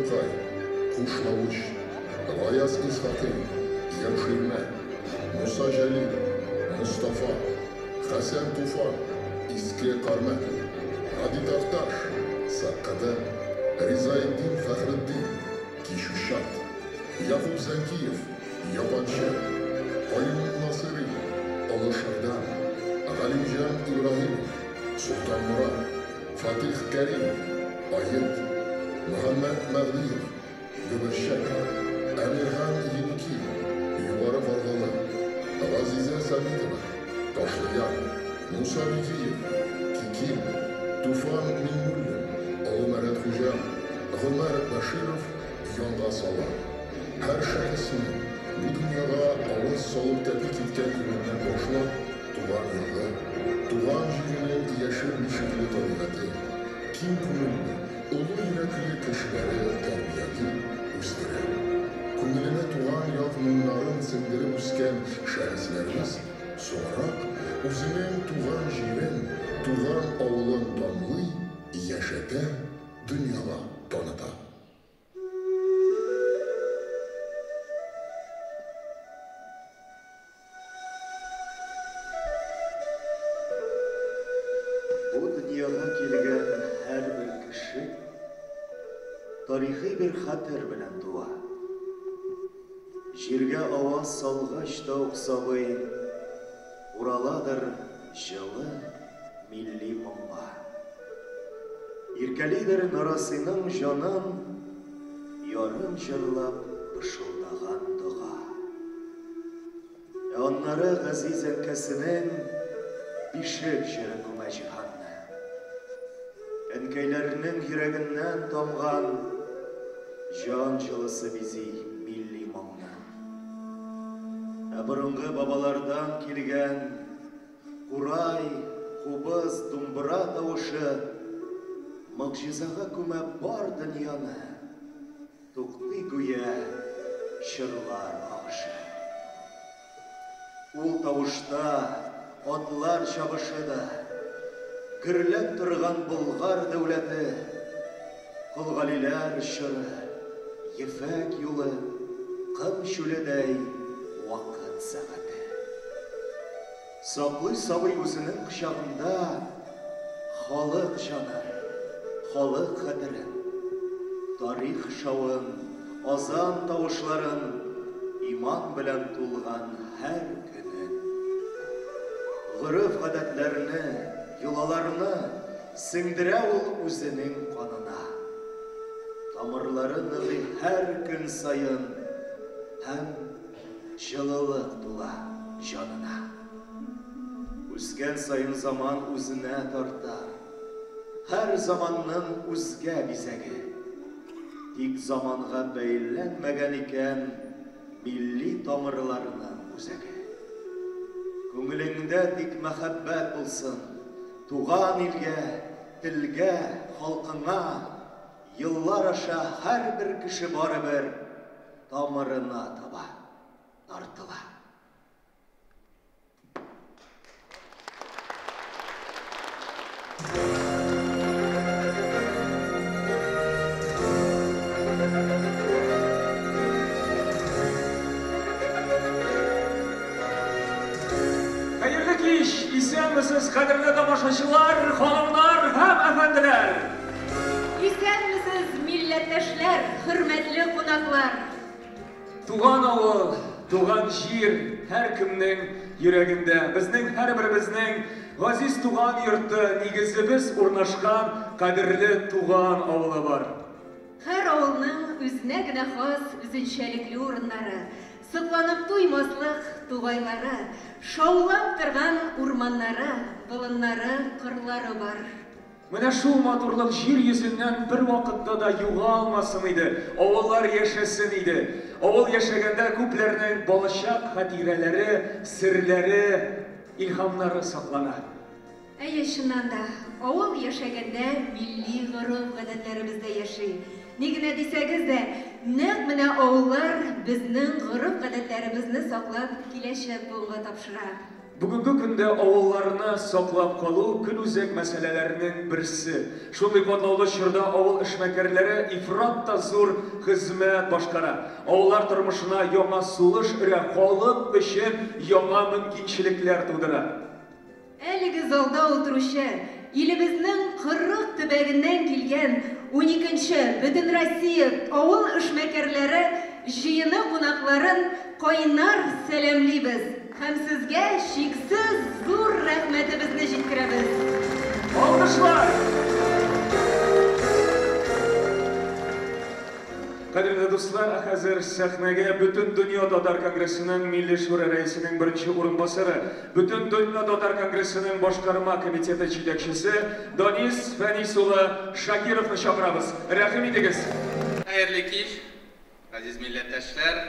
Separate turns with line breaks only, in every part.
Тукай, Кушлауч, Гаяз Исхакый, Ямширме, Муса Жалил, Мустафа, Хасан Туфан, Иске Кармен, Ади Тарташ, Саккада, Ризаиддин Фахриддин, Кишушат, Якуб Закиев, Япанча, Каюм Насыри, Алашардан, Галимжан Ибрагимов, Султан Мурат, Фатих Карим, Ayet, Muhammed Mağdiyev, Göbüşek, Emirhan Yeniki, Yuvarı Vargalı, Azize Samidova, Taşlıyan, Musa Bikiyev, Kikim, Tufan Minmullin, Oğumeret Hocam, Ömer Başirov, Yonga Sala. Her şahısın bu dünyada ağız salıp tepki gitken gününden başla, Tuğan yağı, Tuğan jirinin yaşır bir şekilde tabiatı, kim kumullu, ulu yürekli kişileri terbiyeti üstüne. Kumulüne tuğan yağmurların sindirip üsken şahıslarımız, sonra uzinin tuğan jirin, tuğan oğlun damlı, yaşata, dünyada tanıta.
Тарихи bir хатыр белән туа. Җиргә аваз салгач та уксабый, ураладыр җылы милли моңга. Иркәлидер нарасының җанын, ярым җырлап бышылдаган дуга. Аннары газиз әнкәсенең бишек җыры күмә җиһанны. Әнкәйләрнең йөрәгеннән тамган Can çılısı bizi milli moңна. Burunғы babalardan kelgen Kuray, kubыз, dumбыра тавышы Мөгҗизага күмәп бар дөньяны. Туктый гүя чырлар агышы. Ул тавышта атлар чабышы да, гөрләп торган Болгар дәүләте, Кылгалиләр чыры, Ефәк юлы, кым чүледәй вакыт сәгате. Саклый сабый үзенең кочагында халык җаны, халык хәтерен, тарих шавын, азан тавышларын, иман белән тулган һәр көнен. Гырыф гадәтләрне, юлаларны сеңдерә ул үзенең канына. Тамырлары ныгый һәр көн сайын, һәм җылылык тула җанына. Үскән сайын заман үзенә тарта, һәр заманның үзгә бизәге. Тик заманга бәйләнмәгән икән милли тамырларының үзәге. Күңелеңдә тик мәхәббәт булсын, туган илгә, телгә, халкыңа. Yıllar aşa her bir kişi baribir tamırına taба, tartıla.
Hayırlı kış, isen misiniz kadirli tamaşaçılar, hanımlar hem efendiler?
İsen misiniz milletteşler, hürmetli konaklar?
Туган авыл, туган җир һәркемнең йөрәгендә. Безнең һәрберебезнең газиз туган йорты, нигезебез урнашкан кадерле туган авылы бар.
Һәр авылның үзенә генә хас үзенчәлекле урыннары, сыкланып туймаслык тугайлары, шаулап торган урманнары, болыннары, кырлары бар.
Менә шул матурлык җир йөзеннән бер вакытта да югалмасын иде. Авыллар яшәсен иде. Авыл яшәгәндә күпләрнең балачак хатирәләре, серләре, илһамнары саклана.
Әйе, чыннан да, авыл яшәгәндә милли горыф-гадәтләребездә яши. Ни генә дисәгез дә, нәкъ менә авыллар безнең горыф-гадәтләребезне саклап киләчәк буынга тапшыра.
Бүгінгі күнде авылларны саклап калу күнүзек мәсьәләләренең берсе. Шундый катлаулы чорда авыл эшмәкәрләре ифрат та зур хезмәт башкара. Авыллар тормышына яңа сулыш өрә, халык өчен яңа мөмкинчелекләр тудыра.
Әлеге залда утыручы, илебезнең 40 төбәгеннән килгән 12-нче Бөтен Россия авыл эшмәкәрләре җыены кунакларын кайнар сәламлибез. Һәм сезгә шиксез зур рәхмәтебезне җиткерәбез.
Алкышлар! Кадерле дуслар, хәзер сәхнәгә Бөтен дөнья татар конгрессының милли шура рәисенең беренче урынбасары, Бөтен дөнья татар конгрессының башкарма комитеты җитәкчесе Данис Фәнис улы Шакировны чакырабыз. Рәхим итегез.
Хәерле кич, азиз милләттәшләр.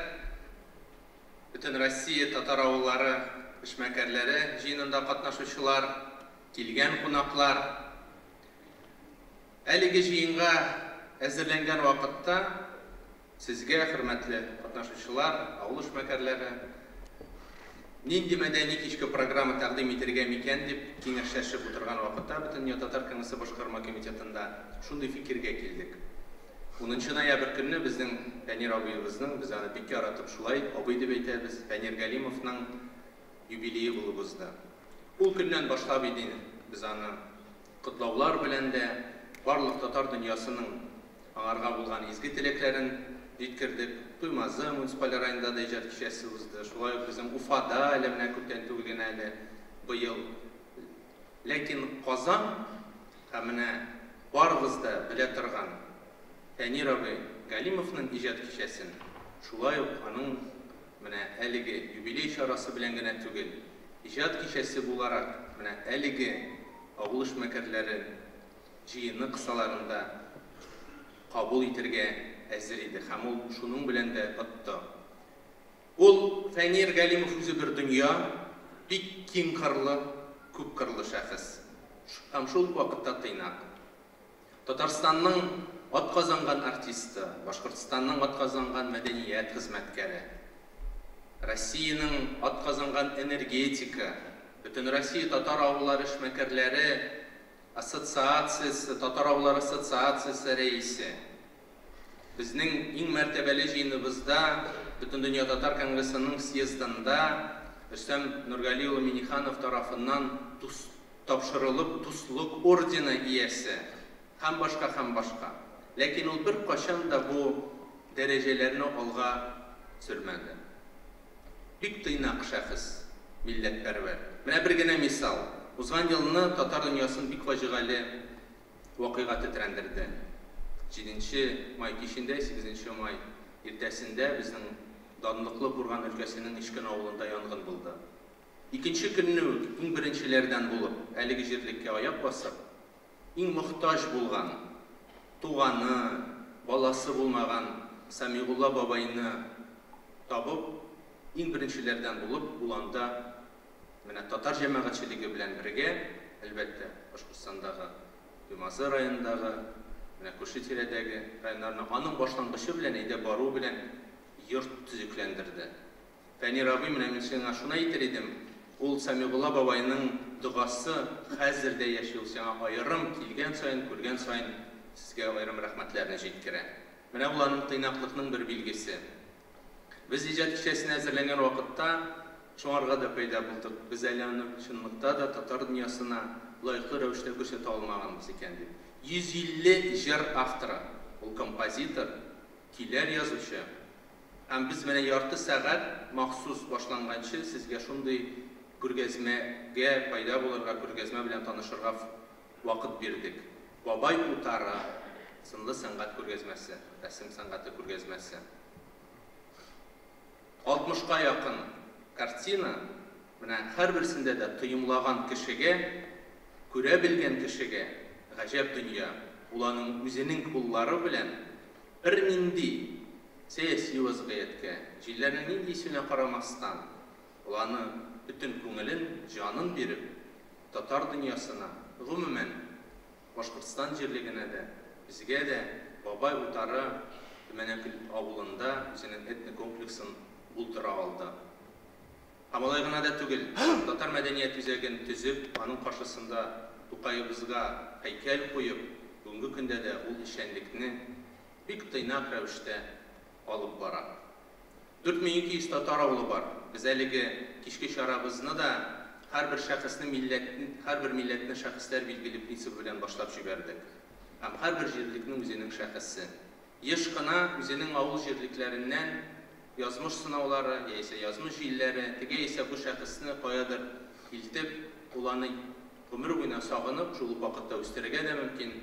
Бөтен Россия татар авыллары эшмәкәрләре җыенында катнашучылар, килгән кунаклар. Әлеге җыенга әзерләнгән вакытта сезгә, хөрмәтле катнашучылар, авыл эшмәкәрләре, нинди мәдәни кичке программа тәкъдим итәргә микән дип киңәшләшеп утырган вакытта Бөтен татар конгрессы башкарма комитетында шундый фикергә килдек. 10 ноябрь көнне безнең Фәнир абыебызның, без аны бик яратып шулай абый дип әйтәбез, Фәнир Галимовның юбилее булып узды. Ул көннән башлап иде без аны котлаулар белән дә барлык татар дөньясының аңарга булган изге теләкләрен җиткердек. Туймазы муниципаль районында да иҗат кичәсе узды. Шулай ук безнең Уфада әле менә күптән түгел генә әле быел. Ләкин Казан һәм менә барыбыз да белә торган Фәнир абый Галимовның иҗат кичәсен, шулай ук аның менә әлеге юбилей чарасы белән генә түгел, иҗат кичәсе буларак менә әлеге авыл эшмәкәрләре җыены кысаларында кабул итәргә әзер иде һәм ул шуның белән дә отты. Ул Фәнир Галимов үзе бер дөнья, бик киң кырлы, күп кырлы шәхес. Һәм шул вакытта тыйнак. Татарстанның атказанган артисты, Башкортстанның атказанган мәдәният хезмәткәре, Россиянең атказанган энергетика, Бөтен Россия татар авыллары эшмәкәрләре ассоциациясе, татар авыллары ассоциациясе рәисе. Безнең иң мәртәбәле җыеныбызда, Бөтен дөнья татар конгрессының съездында Рөстәм Нургали улы Миниханов тарафыннан тапшырылып дуслык ордены иясе. Һәм башка. Ләкин ул бер кашан да бу дәрәҗәләрне алга сөрмәде. Бик тыйнак шәхес, милләтпәрвәр. Менә бер генә мисал. Узган елны татар дөньясын бик фаҗигале вакыйга тетрәндерде. 7 май кичендә, 8 май иртәсендә безнең данлыклы Бурган өлкәсенең Ишкен авылында янгын булды. Икенче көнне иң беренчеләрдән булып, әлеге җирлеккә аяк басып, иң мохтаҗ булган, туганы, баласы булмаган Самигулла бабайны табып, иң беренчеләрдән булып, уланда менә татар җәмәгатьчелеге белән бергә, әлбәттә, Башкортстандагы Туймазы районындагы, менә күрше тирәдәге районнарның аның башлангычы белән әйдә бару белән йорт төзекләндерде. Фәнир абый менә мин сиңа шуны әйтер идем, ул Самигулла бабайның дугасы хәзер дә яши, сиңа аерым килгән сайын, күргән сайын сезгә аерым рәхмәтләрне җиткерә. Менә ул аның тыйнаклыкның бер билгесе. Без иҗат кичәсен әзерләгән вакытта шуңарга да пайда булдык. Без әле аны чынлыкта да татар дөньясына лаеклы рәвештә күрсәтә алмаганбыз икән дип. 150 җыр авторы, ул композитор, киләр язучы. Һәм без менә ярты сәгать махсус башланганчы сезгә шундый күргәзмәгә пайда булырга, күргәзмә белән танышырга вакыт бирдек. Бабай утары, сынлы сәнгать күргәзмәсе, рәсем сәнгате күргәзмәсе. 60-ка якын картина, менә һәрберсендә дә тыйымлаган кешегә, күрә белгән кешегә гаҗәп дөнья, уланың үзенең куллары белән бер нинди сәяси вазгыятькә, җилләрнең нинди исенә карамастан, уланы бөтен күңелен, җанын биреп, татар дөньясына, гомумән Башкортстан җирлегенә дә, безгә дә Бабай утары Төмәнәкөл авылында үзенең этник комплексын булдыра алды. Һәм алай гына да түгел, татар мәдәният үзәген төзеп, аның каршысында Тукайыбызга һәйкәл куеп, бүгенге көндә дә ул эшчәнлекне бик тыйнак рәвештә алып бара. 4200 татар авылы бар. Без әлеге кичке чарабызны да һәрбер милләтне шәхесләр билгеле принцип белән башлап җибәрдек. Һәм һәрбер җирлекнең үзенең шәхесе. Еш кына үзенең авыл җирлекләреннән язмыш сынаулары, яисә язмыш җилләре, теге исә бу шәхесне каядыр илтеп, уланы гомер буена сагынып, шул вакытта үстерергә дә мөмкин.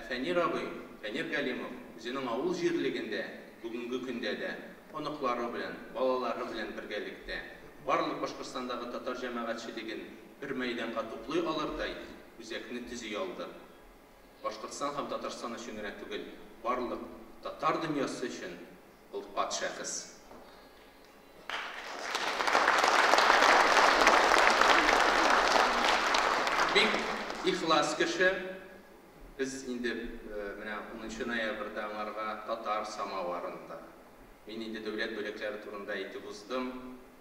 Фәнир абый, Фәнир Галимов үзенең авыл җирлегендә бүгенге көндә дә оныклары белән, балалары белән бергәлектә барлык Башкортстандагы татар җәмәгатьчелеген бер мәйданга туплый алырдай үзәкне төзи алды. Башкортстан һәм Татарстан өчен генә түгел, барлык татар дөньясы өчен ул пат шәхес. Бик ихлас кеше. Biz инде менә 10 ноябрьдә аңарга татар самаварында. Мин инде дәүләт бүләкләре турында әйтеп уздым,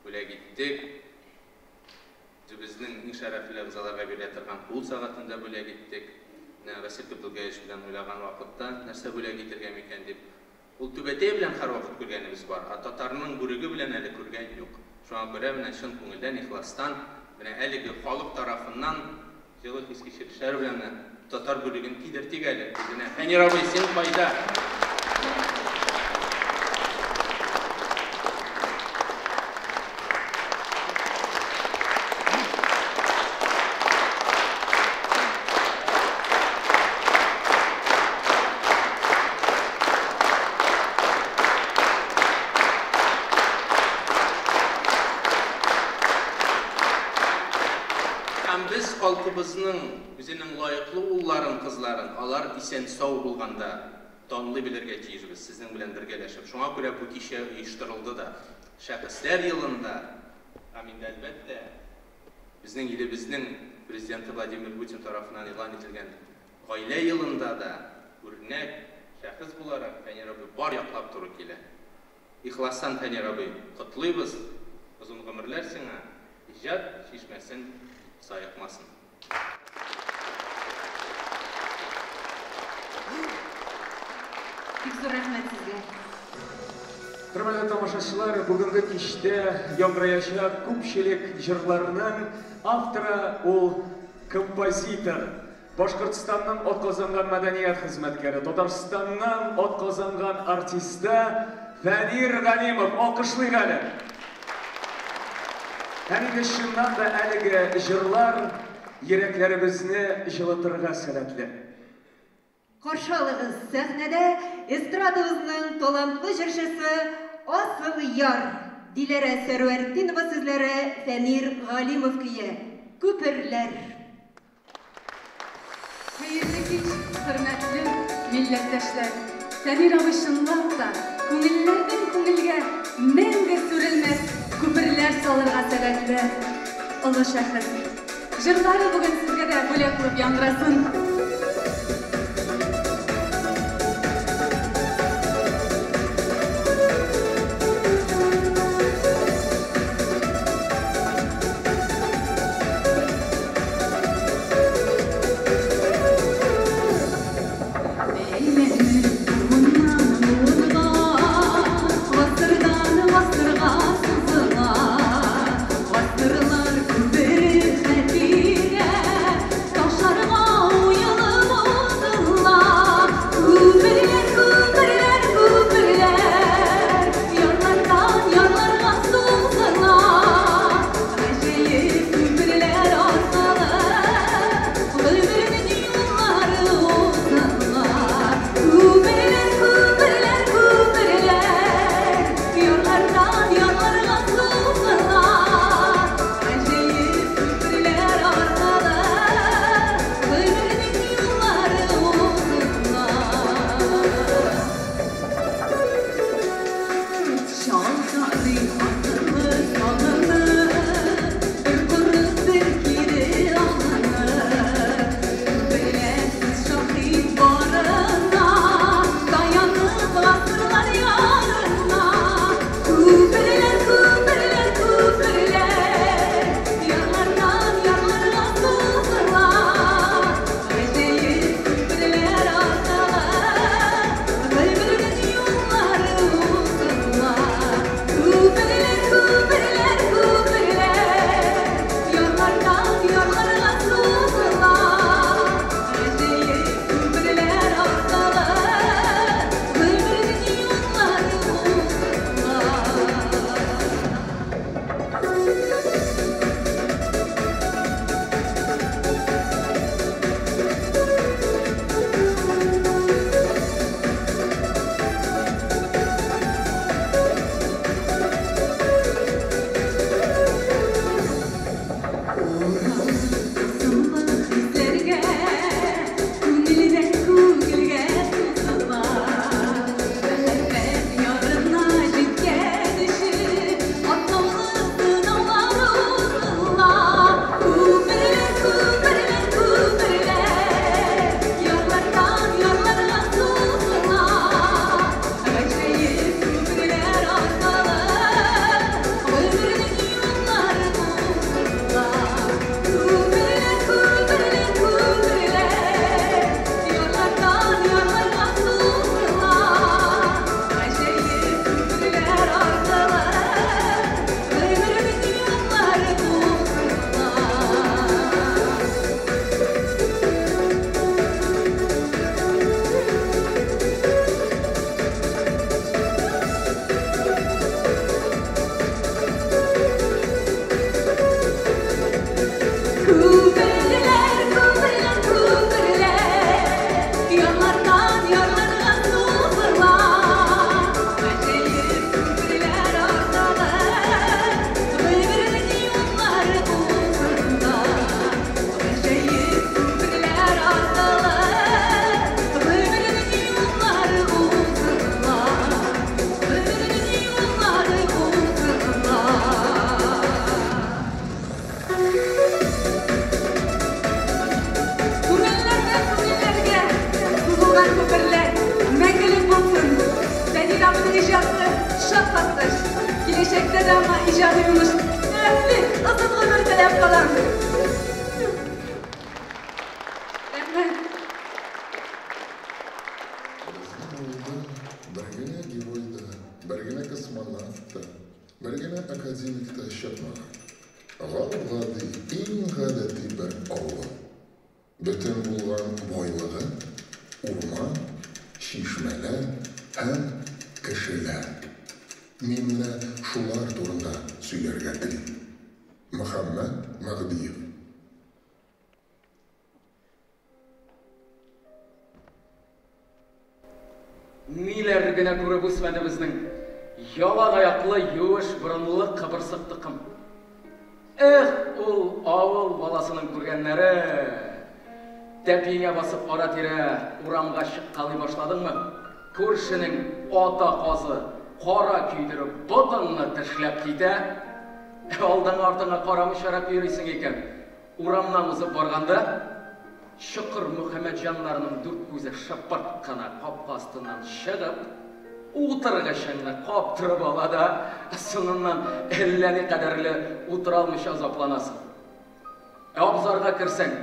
бүләк иттек. Безнең иң шәрәфле әгъзаларга бирә торган кул сәгатендә бүләк иттек. Менә Васил Көтелгәевич белән уйлаган вакытта нәрсә бүләк итәргә микән дип. Ул түбәтәй белән һәрвакыт күргәнебез бар, татарның бүреге белән әле күргән юк. Шуңа күрә менә чын күңелдән ихластан, менә әлеге халык тарафыннан җылы хис кичерешләр белән татар бүреген кидертик әле. Үзенә Фәнир абый, син файда. Biz халкыбызның үзенең лаеклы улларын, кызларын, алар исән сау булганда данлый белергә тиешбез сезнең белән бергәләшеп. Шуңа күрә бу кичә оештырылды да. Шәхесләр елында, һәм әлбәттә безнең илебезнең президенты Владимир Путин тарафыннан игълан ителгән гаилә елында да үрнәк шәхес буларак Фәнир абый бар яклап туры килә. Ихластан Фәнир абый, котлыйбыз. Озын гомерләр сиңа, иҗат чишмәсен sayıkmasın.
Бик зур рәхмәт сезгә.
Хөрмәтле тамашачылар, бүгенге кичтә яңгыраячак күпчелек җырларның авторы ул композитор, Башкортстанның атказанган мәдәният хезмәткәре, Татарстанның атказанган артисты Фәнир Галимов. Алкышлыйк әле. Әлеге чыннан да әлеге җырлар йөрәкләребезне җылытырга сәләтле.
Каршы алыгыз сәхнәдә эстрадабызның талантлы җырчысы Асыл Яр, Диләрә Сәрвәрдинова сүзләре Фәнир Галимов көе Күперләр.
Хәерле кич, хөрмәтле милләттәшләр. Фәнир абый чынлап та күңелләрдән күңелгә мәңге сүрелмәс күперләр салырга сәләтле олы шәхес. Җырлары бүген сезгә дә бүләк булып яңгырасын.
Uyan
teledrama icabı yumuş. Nefli, ısıt ömür telep kalan. Rahmet.
Біргіне геройды, біргіне космонавты, біргіне академикті шапмаған. Ғалғады ең ғадати бір ауыл. Бүтін болған бойлығы, урман, шишмәләр һәм кешеләр. Мен менә шулар турында сөйләргә телим. Мөхәммәд Мәгъдиев.
Ниләр генә күреп үсмәде безнең ялак аяклы, юеш борынлы кыбырсык тыкым. Ул авыл баласының күргәннәре. Тәпиңә басып ара-тирә урамга чыккалы башладыңмы? Күршенең ата казы кара көйдереп ботыңны тешләп китә. Алдан артыңа карамыйчарак йөрисең икән. Урамнан узып барганда Шықыр Мұхаммеджанларының дүрт көзі шаппарт қана қапқа астынан шығып, отырғышыңны қаптырып алады, сынынан әлләне қадәрлі отыралмыш азапланасың. Абзарға кірсең,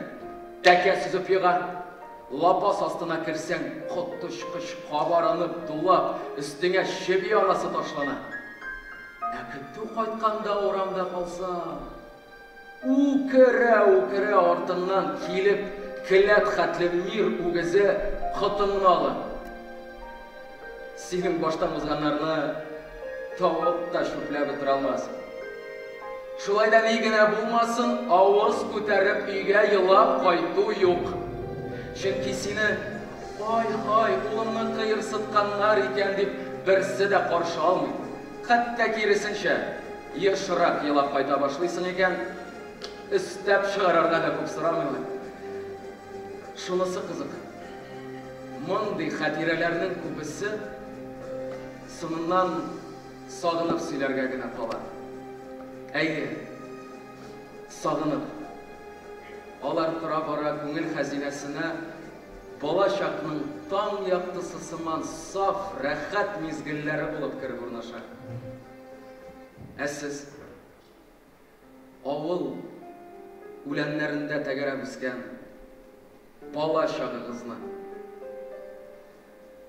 тәке сүзіп еға, лапас астына кірсең, құттышқыш қабаранып, дулап, үстіңе шеби арасы ташлана. Әкітті қайтқанда орамда қалса, үкірі артынан келіп, Келет хәтлі мир үгізі қытыңын алы. Сенің баштан ұзғанларына тауып та шүпләп бітір алмас. Шулайда негіне болмасын, ауыз көтәріп үйге елап қайту yok. Чөнки сені, ай, ұлымны қиырсытқанлар екен деп бірсі де қаршы алмай. Қатта керісінше, ешірақ елап қайта башлайсың екен, істеп шығарарға да көп сұрамайлы. Шунысы қызық. Мұндай хатираларның көбісі сынынан сағынып сөйләргә генә кала. Әйе, сағынып. Алар тора бара күңел хәзинәсенә бала чакның таң яктысы сыман саф, рәхәт мизгелләре булып кереп урнаша. Ә сез авыл үләннәрендә тәгәрәп үскән бала чагыгызны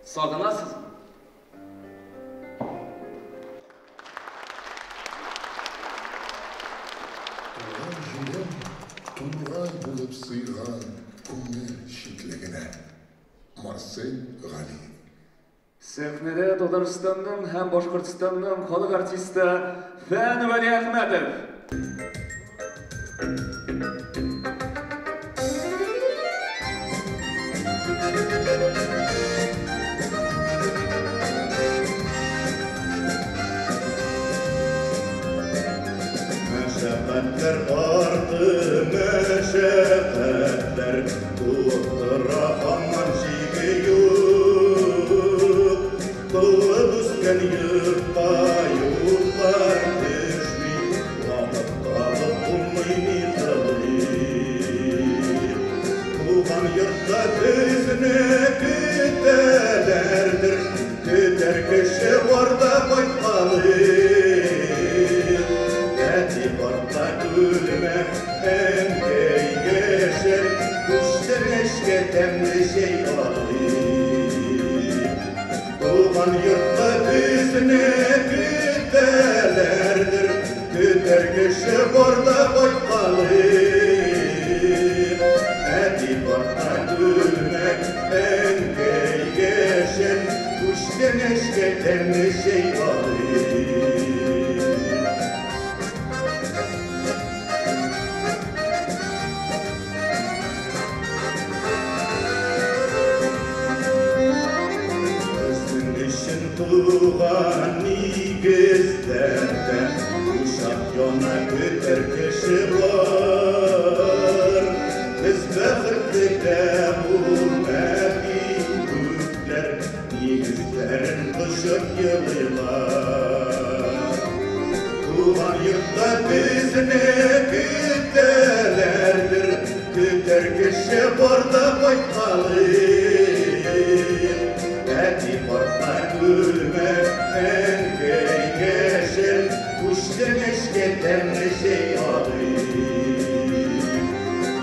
сагынасызмы?
Тургай булып сыйган күңел шиклегенә. Марсель Галиев.
Сәхнәдә Татарстанның һәм Башкортстанның халык артисты Фән Вәли Әхмәтов.
Мәшәкатьләр арты, мәшәкатьләр туктыра һаман җиге юк. Туып үскән йортта юллар төшми, вакыт табып булмый ни кылыйм. Туган йортта безне көтәләрдер, көтәр кеше барда кайткалый. Ölme emgey geçer, düştür eşke temli şey alayım. Doğan yurtta bizne güdelerdir, güder kişi orada koy kalayım. Hadi bakta gülmek emgey geçer, düştür eşke temli şey alayım. Tuğan nigizlerde uşak yona götür kişi var. Biz bəxtli de bulmabi gökler, nigizlerin kışıp yılıylar. Tuğan yurtta bizne güdelerdir, güder kişi orada koykalıyım. Hadi bakma gülme engey geçer, kuş temli şey alayım.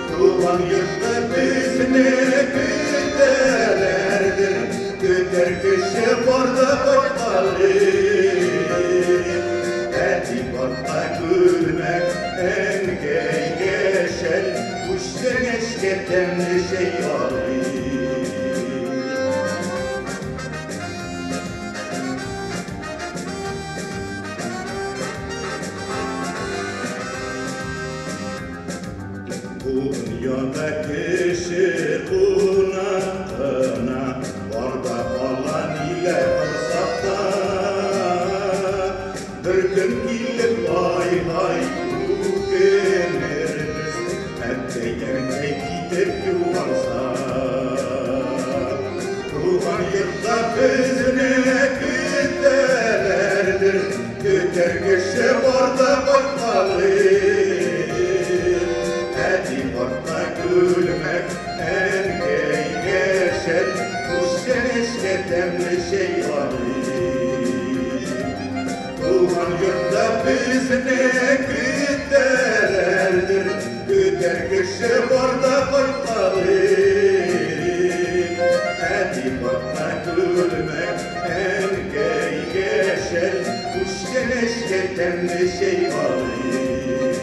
Tuğan yurtta bizini güdelerdir, güder kişi barda koymalıyım. Etibarda gülmek engel geçer, kuşten eşke temli şey alayım. Bu dünyada kişi bunatına var da falan ile kılsak da bir gün gelip hay hay tükeniriz hep değerine gidip yuvarsak. Tuğan yurtta bizini güdelerdir, güder kişi var da bakmalıyım. Etibarda gülmek engel geçer, kuşten eşke temli şey alayım. Tuğan yurtta bizini güdelerdir, güder kişi var da bakmalıyım. Etibarda gülmek engel geçer, kuşten eşke temli şey alayım.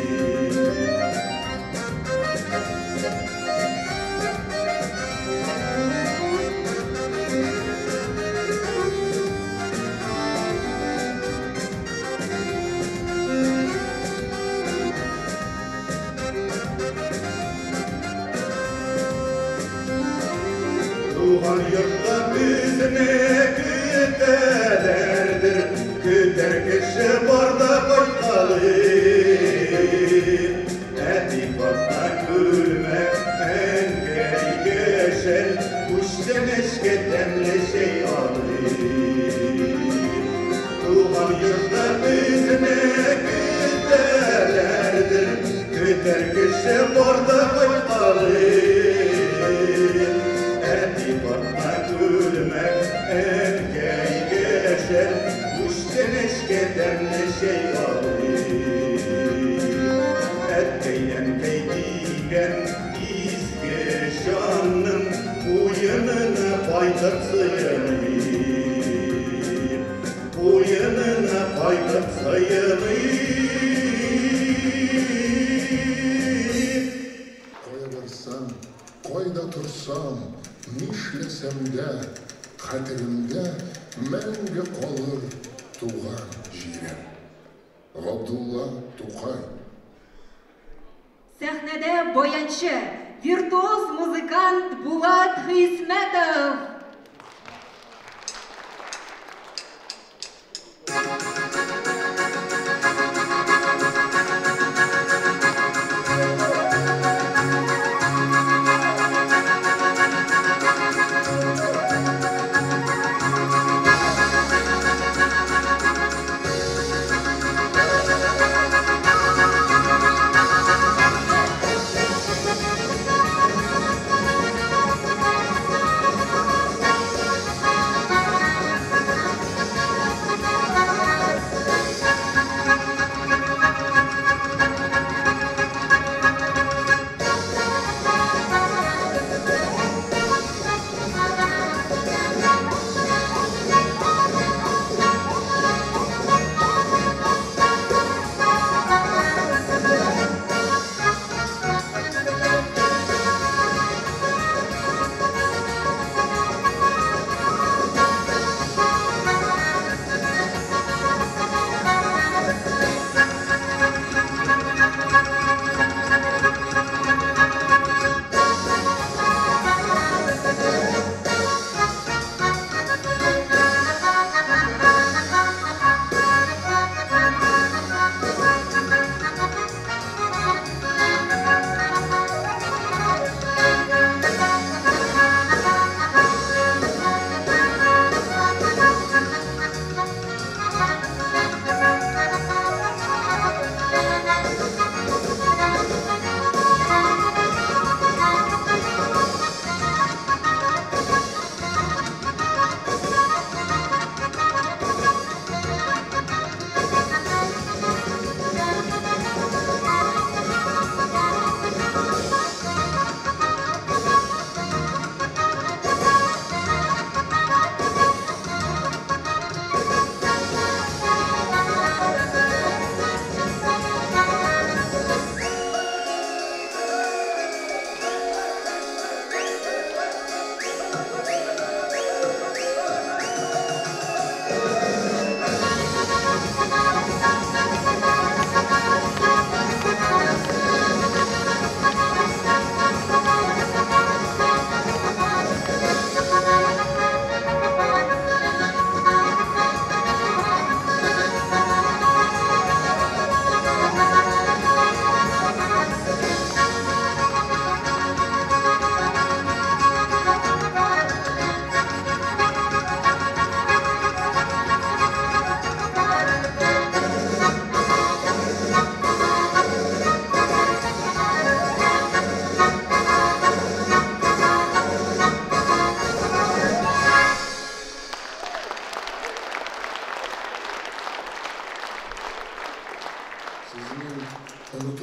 Tuğan yurtta bizini güdelerdir, güder kişi barda koymalıyım. Etibarda gülmek engel geçer, kuşten eşke temli şey alayım. Tuğan yurtta bizini güdelerdir, güder kişi barda koymalıyım. Etibarda gülmek engel geçer, kuşten eşke temli şey alayım. Etkeyen keydigen izge şanın uyanına paydak sayılayım. Uyanına paydak sayılayım.
Koyabilirsem, koyda tursam, nişlesemde, xatirimde мәңгі қалыр туған жерім. Ғабдулла Тоқай.
Сәхнәдә баянчы, виртуоз музыкант Булат Хисмәтов.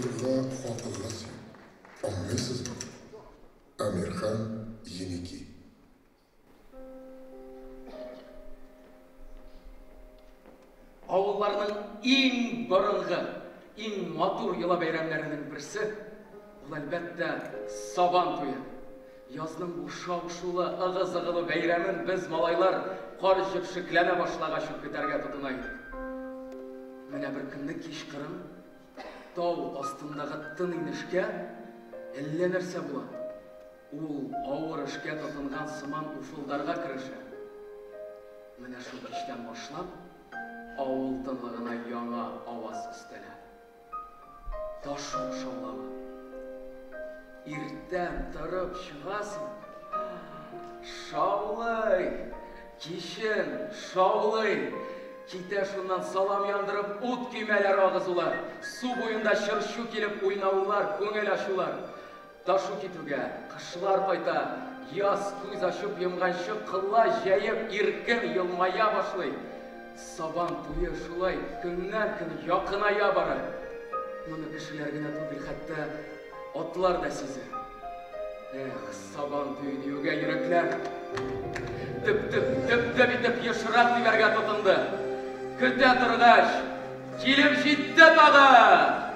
отырға хақығыз. Аңлайсызмы? Амирхан Енеки.
Ауылларның ең бұрынғы, ең матур йола бәйрәмләренең берсе ул әлбәттә Сабан туе. Язның бу шау-шулы, ыгы-зыгылы бәйрәмен без малайлар кар җепшекләнә башлагач ук көтәргә тотына идек. Менә бер көнне кичкырын тау астындагы тын инешкә әллә нәрсә була. Ул авыр эшкә тотынган сыман уфылдарга керешә. Менә шул кичтән башлап авыл тынлыгына яңа аваз өстәлә. Ташу шаулавы. Иртән торып чыгасың. Шаулый, кичен шаулый. Китә шуннан салам яндырып, ут көймәләр агызулар. Су буенда чыршу килеп уйнаулар, күңел ачулар. Ташу китүгә, кышлар кайта. Яз күз ачып йомганчы кылла җәеп иркен елмая башлый. Сабан туе шулай көннән-көн якыная бара. Моны кешеләр генә түгел, хәтта атлар да сизә. Сабан туе диюгә йөрәкләр төп ешрак дибәргә тотынды. Көтә торгач, килеп җитте тагы.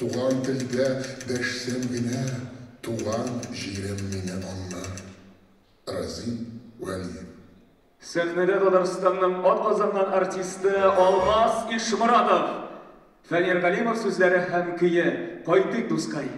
Туған тілде дәшсем генә, туған җирем мине аннар. Разил Вәлиев.
Сәхнәдә Татарстанның атказанган артисты Алмаз Ишмуратов. Фәнир Галимов сүзләре һәм көе «Кайтыйк, дускай».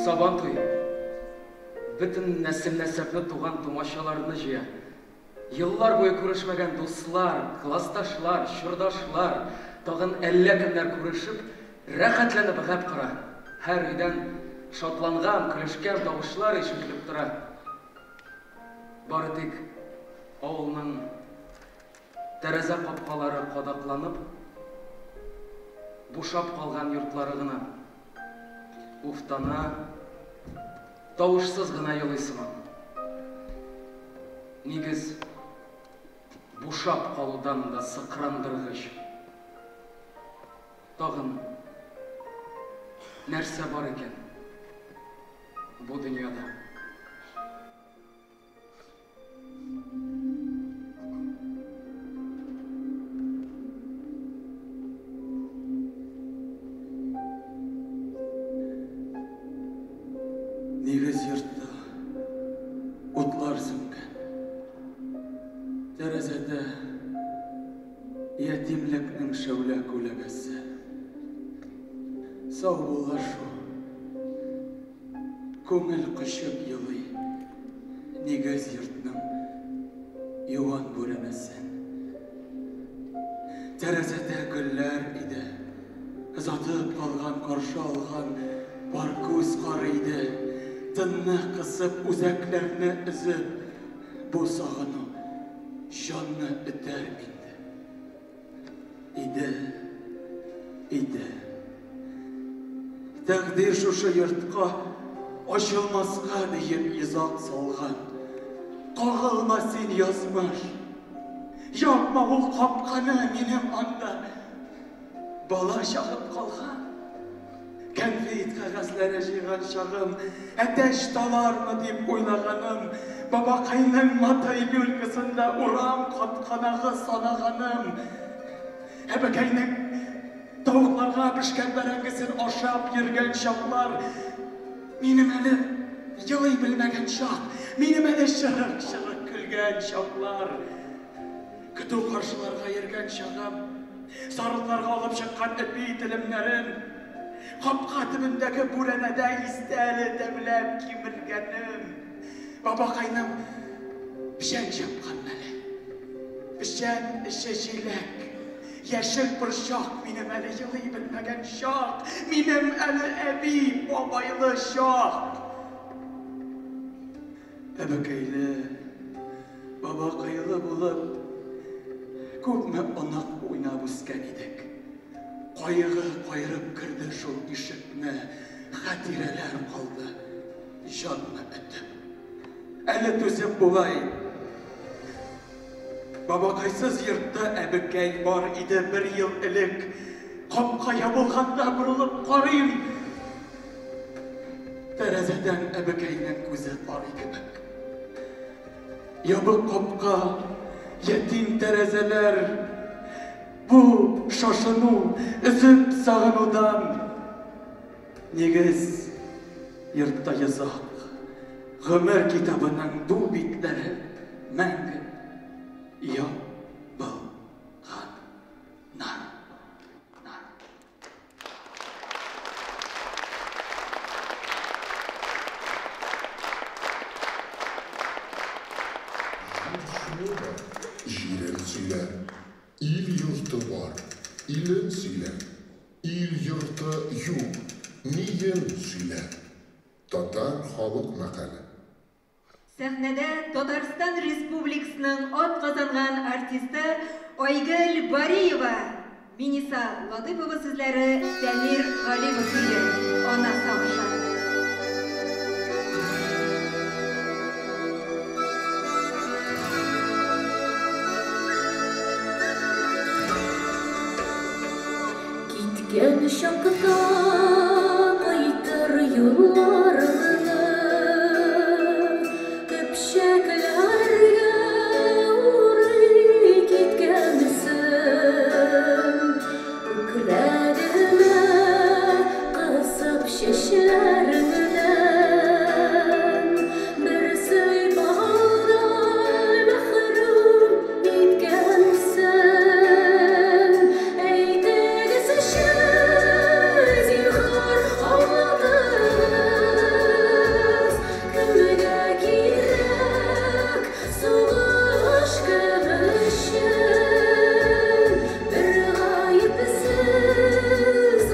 Сабантуй бүтін нәсіл-нәсәплі туған тумашаларыны жия. Йыллар бойы күрешмәгән дуслар, классташлар, чордашлар, тагын әллә кемнәр күрешеп, рәхәтләнеп гәп кыра. Һәр өйдән шатланган, көлешкән тавышлар ишетелеп тора. Бары тик авылның тәрәзә капкалары кадакланып, бушап калган йортлары гына уфтана, тавышсыз гына елый сыман. Нигез бушап калудан да сыкрандыргыч. Тагын нәрсә бар икән бу дөньяда?
Нигез йортта утлар сүнгән. Тәрәзәдә ятимлекнең шәүлә күләгәсе. Сау булган шул. Күңел кышып елый. Негіз yurtның yuvan göremezsen. Terezede güller idi. Uzatıp kalgan, karşı algan var göz karıydı. Tınını kısıp, uzaklarını üzüp, bu sağını, şanını öter miydi? İdi. Takdir şuşu yurtqa, aşılmazqa deyip izak salgan. Kağılma sen yazmış. Yapma ol kapkanı benim anda. Bala şağıp kalgan. Konfet kağızlara jığan şağım, ateş dalar mı deyip oynağanım. Babakayның matay bölgesinde uram katkanağı sanağanım. Ebekayның tavuklarga pişken berengisin aşap yergen şaklar. Benim eli yılay bilmegen şak, benim eli şırık külgen şaklar. Kütü karşılarga yergen şağım, sarıklarga alıp çıkan epi dilimlerin. Kapka dibindeki burenede isteli demlep kimirgenim. Babakayным pişen yapkan meli. Pişen şeşilek. Yeşil bir şak, benim eli yılı bilmegen şak. Benim eli ebi babaylı şak. Ebekeyli, babakaylı bulup, köpme onak oynap üsken idik. Qayığı qayırıp kırdı şu işitme, hatireler kaldı, canını ötüp. Eli tüzüp bulay. Babakaysız yurtta ebekey var idi bir yıl ilik. Kapka yapılganda burulup qarayım. Terezeden ebekeynin gözü bari gibi. Yabık kapka, yetim terezeler, bu şaşını üzüp sağınudan negiz yurtta yazak. Ömür kitabının bu bitleri мәңгі yapılğanlar.
Jiren söyle, il yurtu var, ilin söyle, il yurtu yok, niyen söyle. Tatar halk makalı.
Sahnede Tatarstan Respublikasının от kazangan artisti Oygul Bariyeva, Minisa Latifova sizlere Samir G'alibov ile ona savaşı.
Gitgen şakta kaytır yollarını köpşeklerge uğray gitgensin Ukredime kısıp şişlerinden bir söy bağlar mehrum gitgensin Eytegisi şiz yıkar ağladız Kümüge girek soğuş gömüşün Bir gayipsiz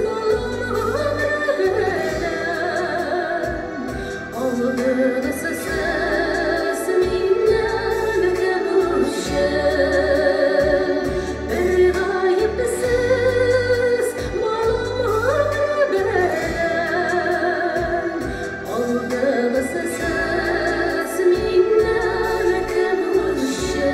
balım ömrüden Aldığınız ses minnem gömüşün Bir gayipsiz balım ömrüden Aldığınız ses minnem gömüşün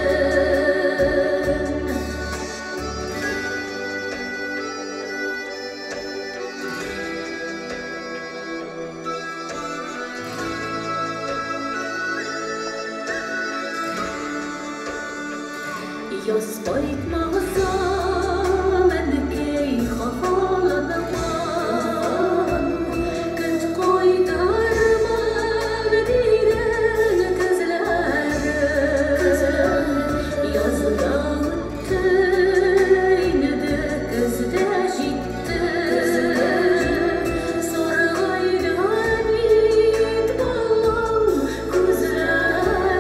Yaspaytmağızam endikey xafalanamam Günt koydarman diren kızlarım Yazda öttü, inidi kızda jitti Sorgaydan bit ballam kuzlar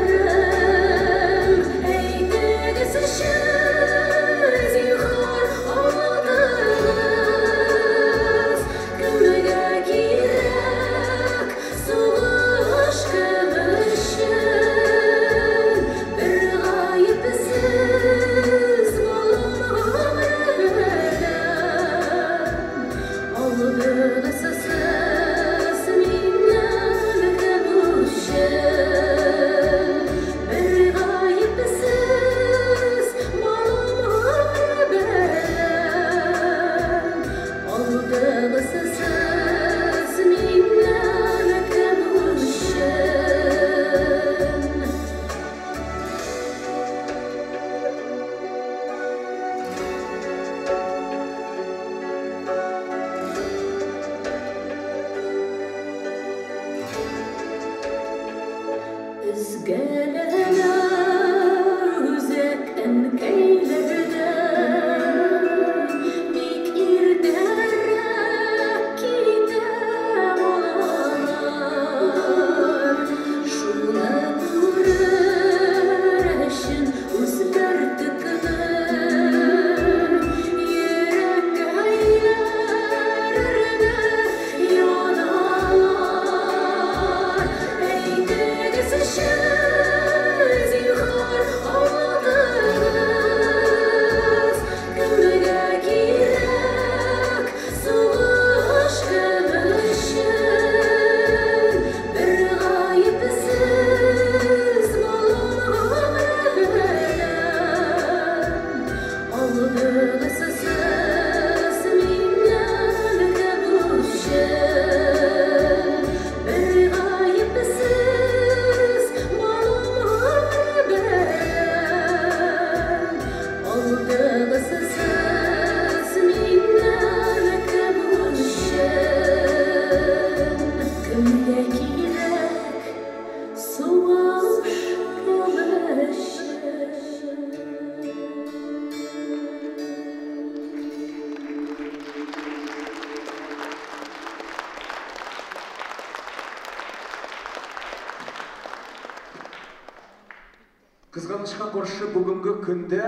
Кызганычка каршы бүгенге көндә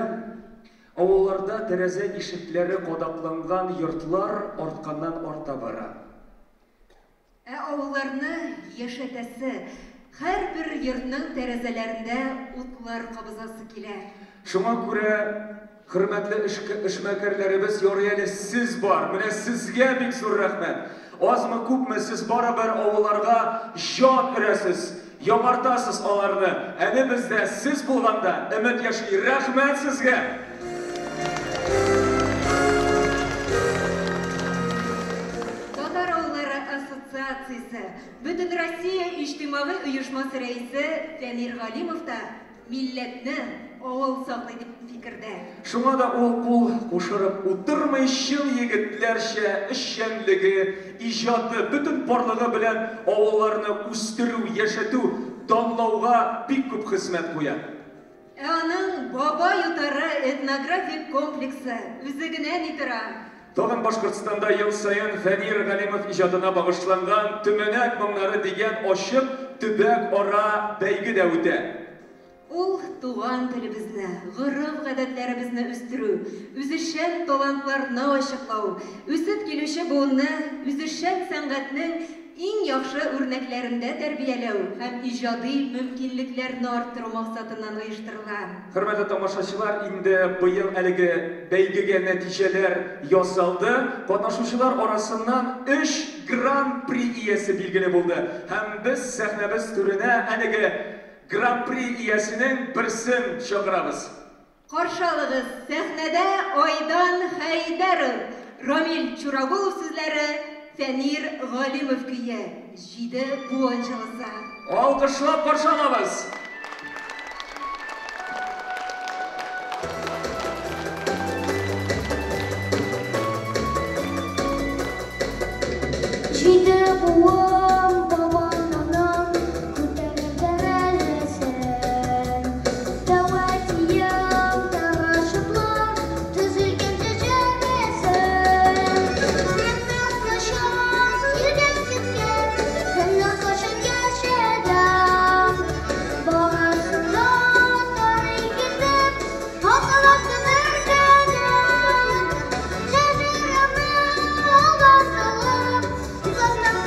авылларда тәрәзә ишекләре кадакланган йортлар артканнан арта бара.
Авылларны яшәтәсе, һәрбер йортның тәрәзәләрендә утлар кабызасы килә.
Шуңа күрә, хөрмәтле эшмәкәрләребез, ярый әле сез бар. Менә сезгә бик зур рәхмәт. Азмы күпме сез барыбер авылларга җан өрәсез, яңартасыз аларны. Әне бездә сез булганда өмет яши. Рәхмәт сезгә.
Татар авыллары ассоциациясе, Бөтен Россия иҗтимагый оешмасы рәисе Фәнир Галимов та милләтне авыл саклый дип фикердә.
Шуңа да ул кул кушырып утырмый, чын егетләрчә эшчәнлеге, иҗаты, бөтен барлыгы белән авылларны үстерү, яшәтү, данлауга бик күп хезмәт куя.
Аның баба ютары этнографик комплексы үзе генә ни тора.
Тагын Башкортстанда ел саен Фәнир Галимов иҗатына багышланган Төмәнәк моңнары дигән ачык төбәк ара бәйге дә үтә.
Ул туган телебезне, гореф-гадәтләребезне үстерү, үзешчән талантларны ачыклау, үсеп килүче буынны үзешчән сәнгатьнең иң яхшы үрнәкләрендә тәрбияләү һәм иҗади мөмкинлекләрне арттыру максатыннан оештырыла.
Хөрмәтле тамашачылар, инде быел әлеге бәйгегә нәтиҗәләр ясалды. Катнашучылар арасыннан 3 гран-при иясе билгеле булды. Һәм без сәхнәбез түренә әлеге гран-при иясенең берсен чыгарабыз.
Каршылыгыз сәхнәдә Айдан Хәйдәров, Рамил Чурагулов сүзләре, Фәнир Галимов көе, 7 буын чыгыса.
Алкышлап каршылабыз.
Because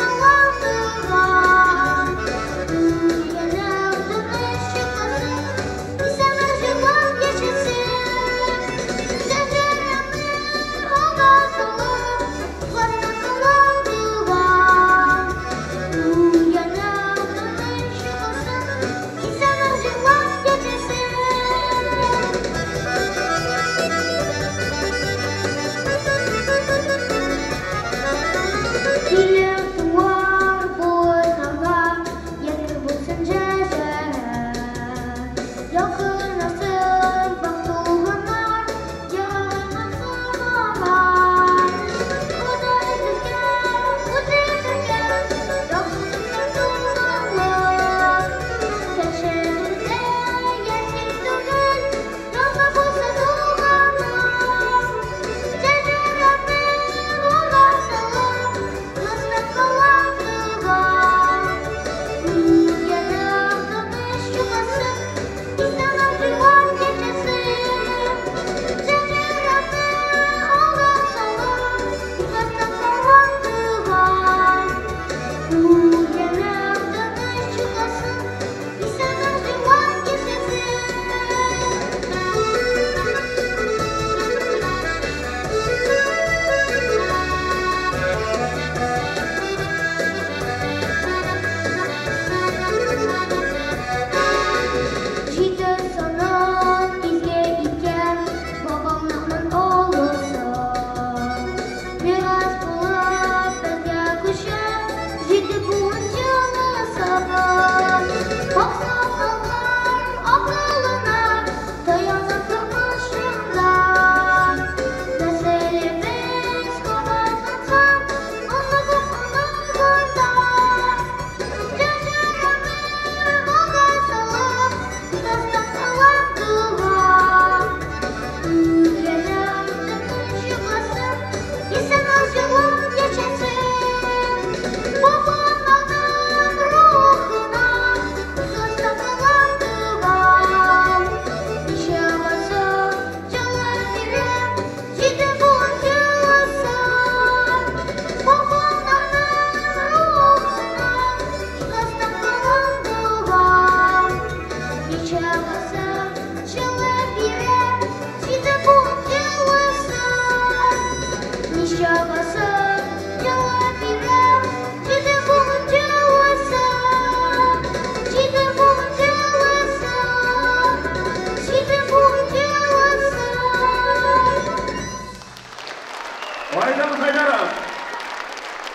Aydan Haydarov,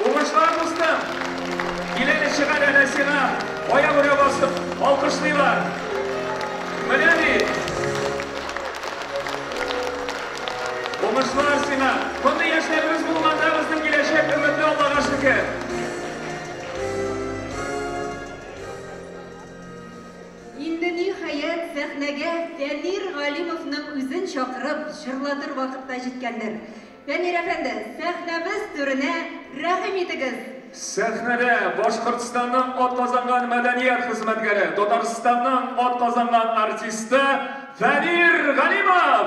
uğuşlar dostum. Dileni çıkan enesine ayağına basıp alkışlaylar. Müleni. Uğuşlar sana. Bunun yaşlarımız bulmanlarımızın gelecek ümitli Allah'a şükür.
Endi nihayat sahnaga Fanir G'alimovning o'zin chaqirib shirlatir vaqtda jetgandir. Fanir efendi, sahnamiz turine rahim etingiz.
Sahnada Boshqirdistonning ot qozongan madaniyat xizmatkari, Tataristonning ot qozongan artisti Fanir G'alimov.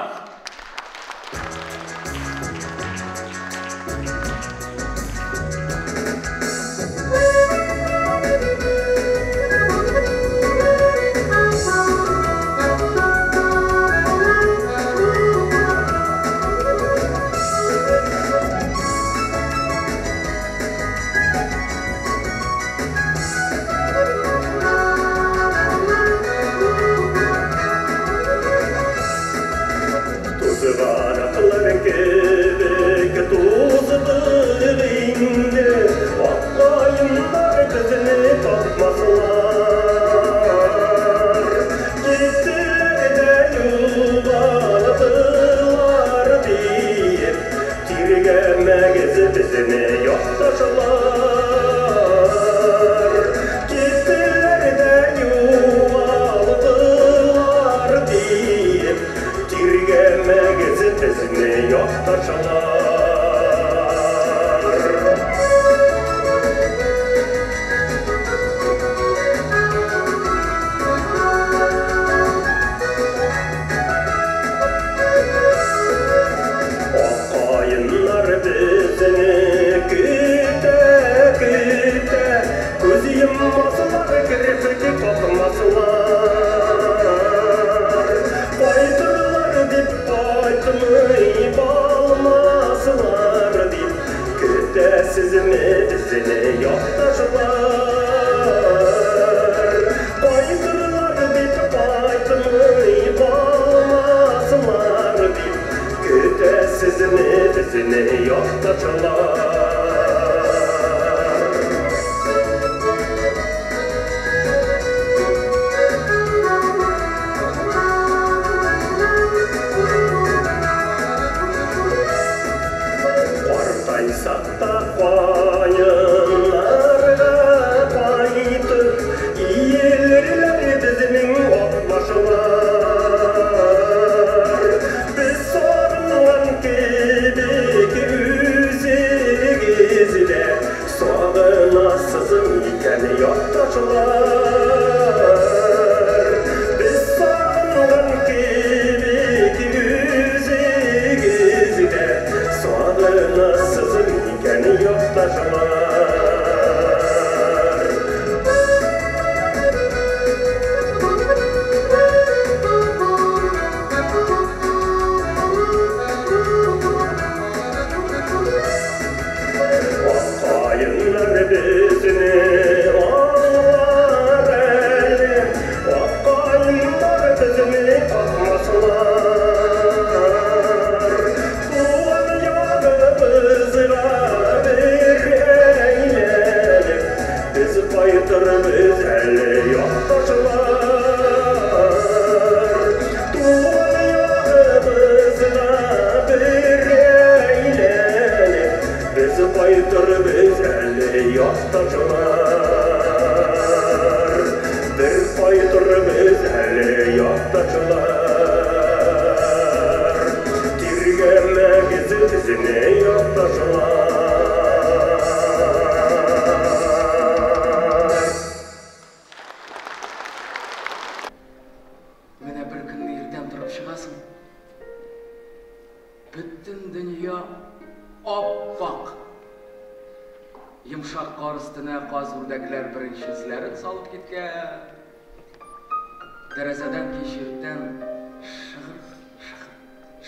Dərəzədən keşirdən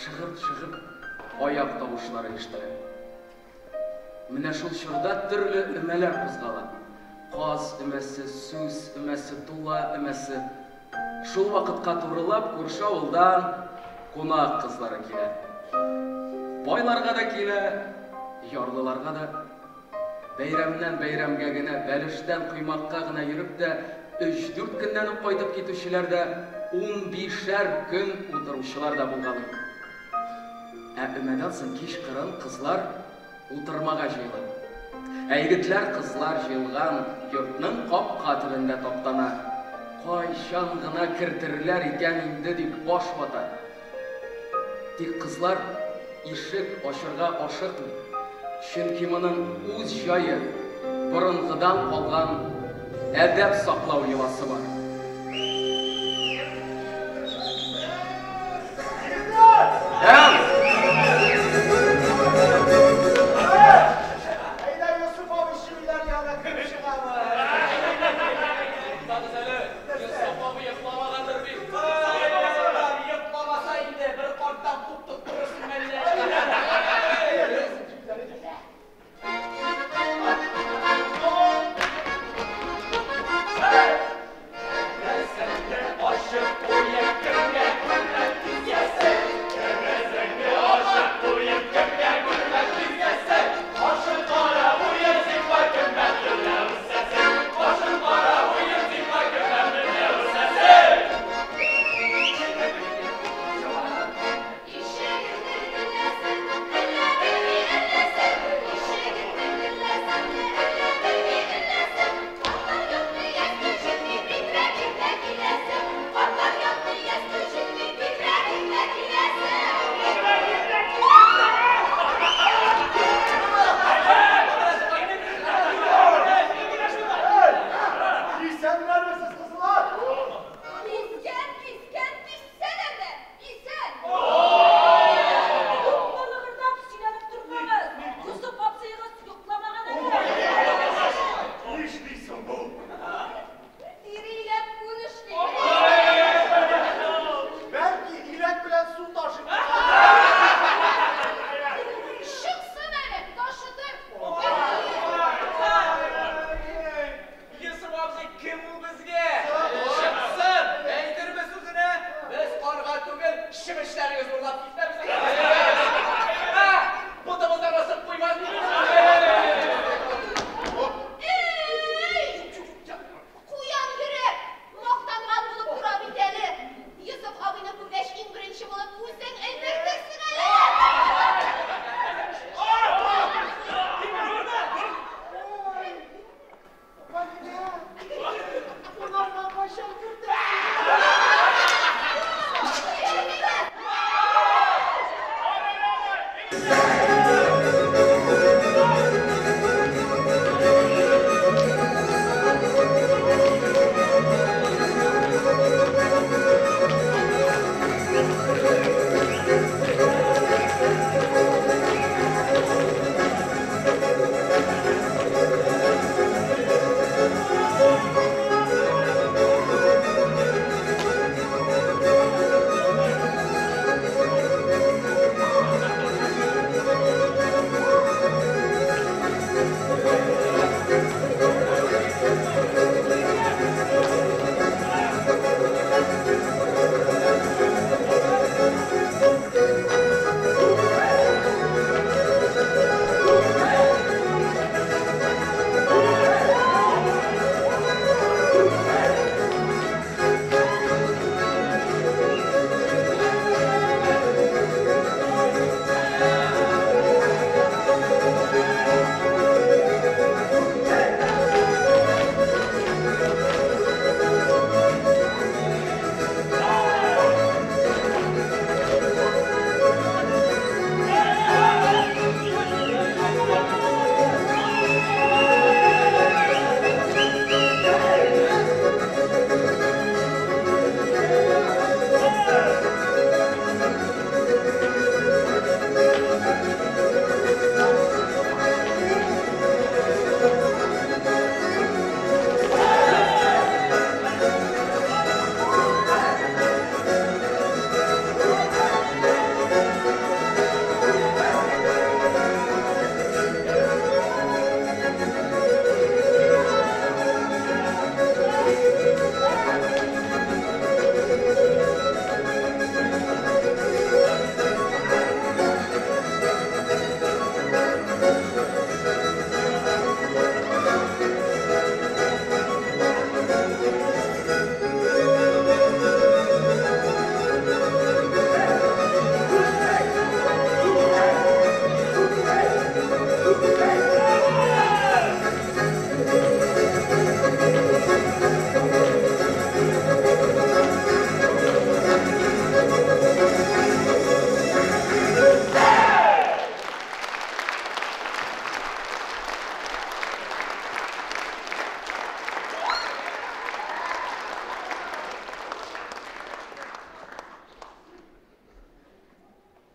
шығыр аяқ тавышлары ишетелә. Менә шул чорда төрле өмәләр кузгала. Каз өмәсе, сүз өмәсе, тула өмәсе. Шул вакытка турылап күрше авылдан кунак кызлары килә. Байларга да килә, ярлыларга да. Бәйрәмнән бәйрәмгә генә, бәлештән куймакка гына йөреп дә 3-4 көннән үк кайтып китүчеләр дә 15-шәр көн утыручылар да булгалый. Өмәдән соң кич кырын кызлар утырмага җыела. Егетләр кызлар җыелган йортның капка төбендә топтана. Кайчан гына кертерләр икән инде дип баш вата. Тик кызлар ишек ачырга ашыкмый. Чөнки моның үз җае, борынгыдан калган әдәп саклау йоласы бар.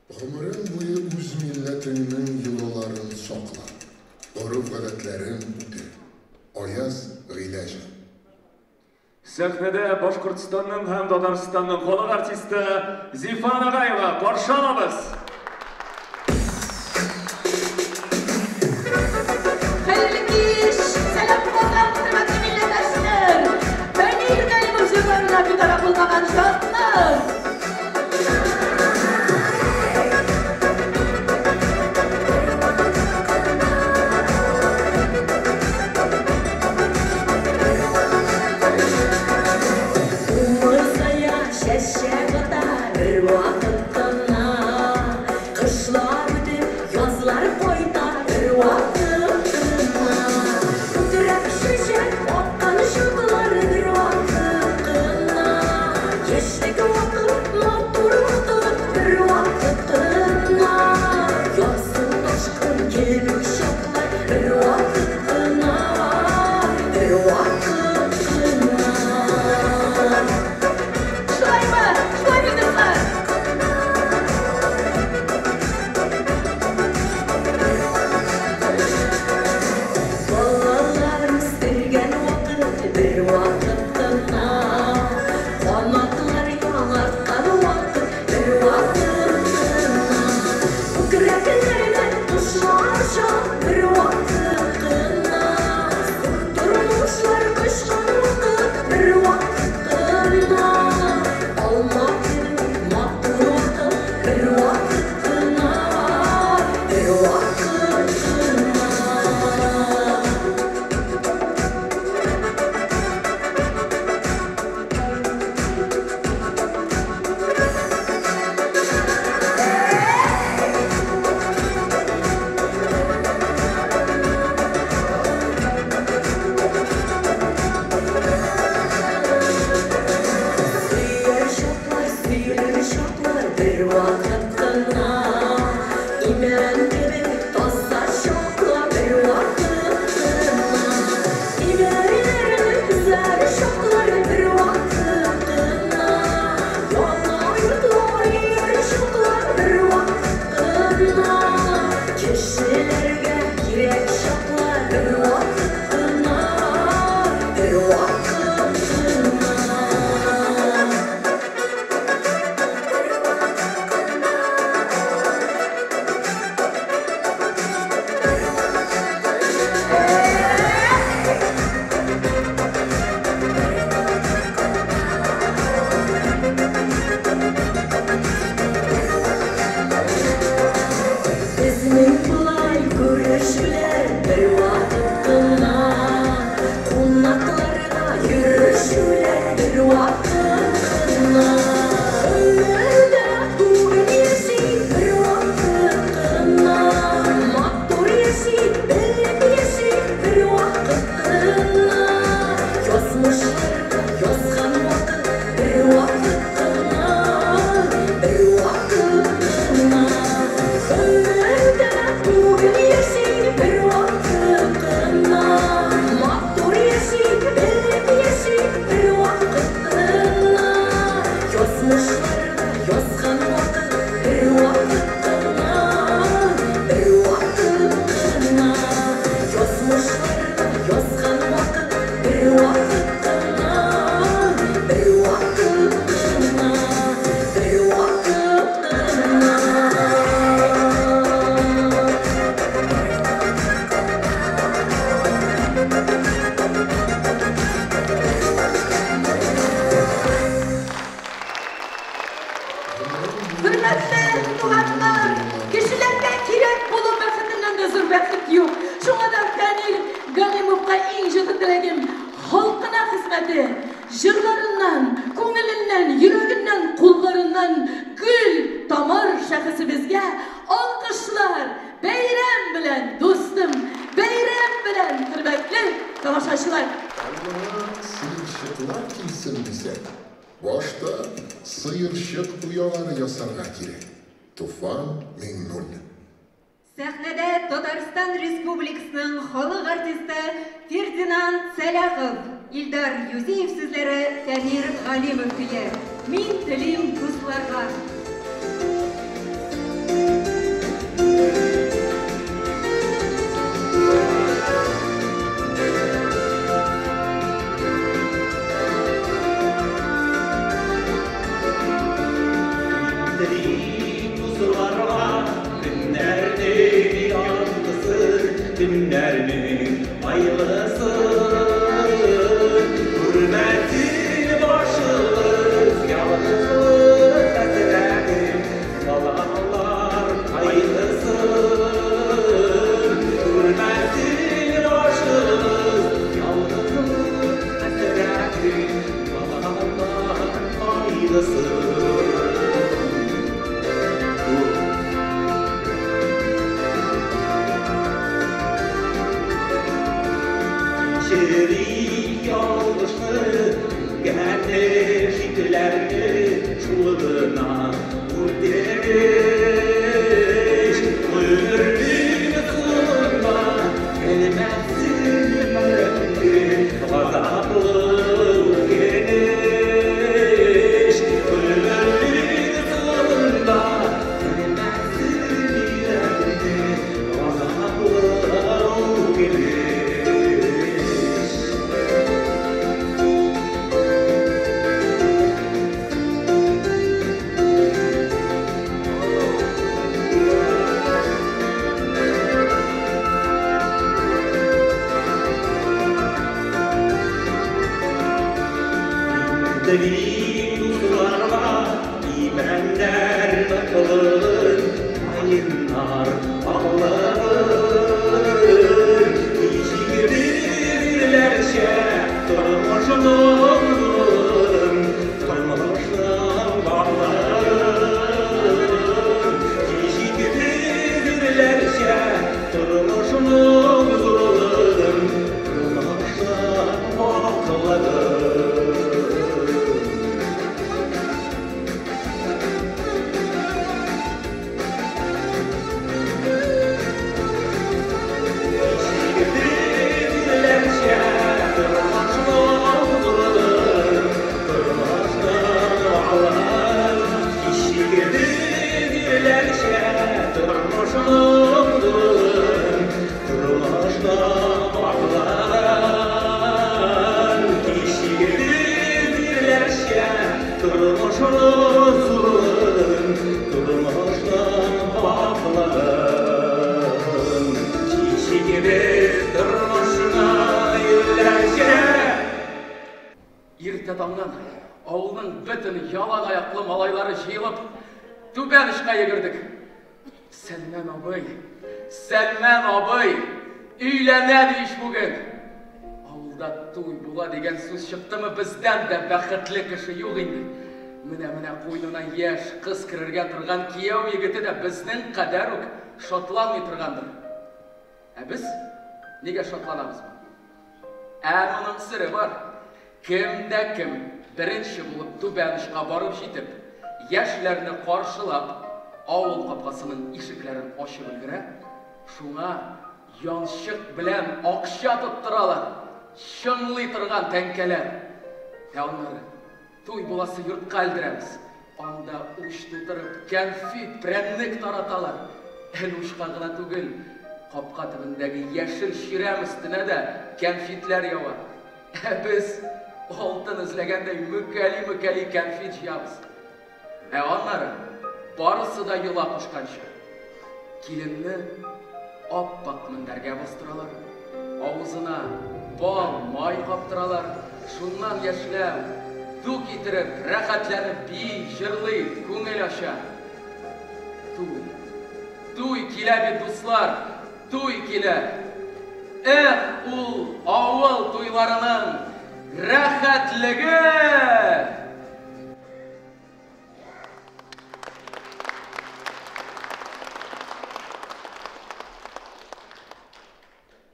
Ömrün boyu öz milletinin yılların sakla. Örf gadetlerin üte. Ayaz Gıylacı.
Sahnede Башкортстанның һәм Татарстанның халык артисты Зифан Агаева каршы алабыз.
Hayırlı kış, selam olsun hürmetli milletvekiler. Ben İlgeli Müjdelerine bir taraf olmayan şartlar.
Sahnede Tatarstan Respublikasının халык артисты Фердинанд Саляхов, Илдар Юзеев сүзләре Сәмир Галимов көе. Мин телим дусларга.
Ертедаңнан ауылның бүтін ялан аяқлы малайлары жиылып, Түбәнішқа егірдік. Сәлмен абай, үйленеді іш бүгін. Ауылда туй була деген сөз шықтымы бізден де бәқітлі кіші жоқ енді. Міне қойнына еш қыз кірерге тұрған кияу егіті де біздің қадар өк шотланмай тұрғандыр. Біз неге шотланамыз ба? Мұның сірі бар. Кім бірінші болып Түбәнішқа барып жетіп, яшілеріні қаршылап, ауыл қапқасының ишіклерін ашып үлгірі, шуңа яншық білән ақша тұттыралар, шыңлай тұрған тәңкелер. Онлары той боласы йұртқа әлдіреміз. Анда ұш тұтырып, кәнфит, прәннік тараталар. Әл ұшқа ғына түгіл, қапқа түбіндегі яшіл ширәм үстіне де кәнфитлер яуа. Біз алтын ізлегендей мүкәли кәнфит жиябыз. Онлары барысы да юла құшқанша. Келінні аппақ міндерге бастыралар. Аузына бал май қаптыралар. Шуннан яшіләу, ду кетіріп, рәқәтләніп, бей, жырлай, көңіл аша. Туй келә бит, дуслар, туй келә. Ул ауыл туйларының рәхәтлігі!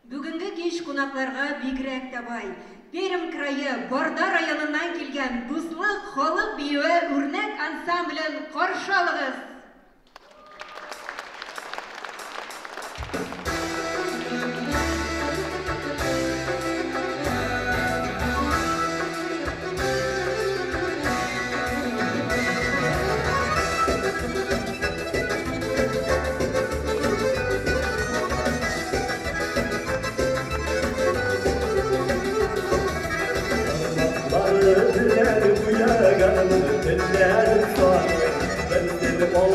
Бүгінгі кеш қонақларға бигрәк табай. Перім крайы Борда районынан келген дуслық халық биюі үрнәк ансамблін қаршалығыз.
All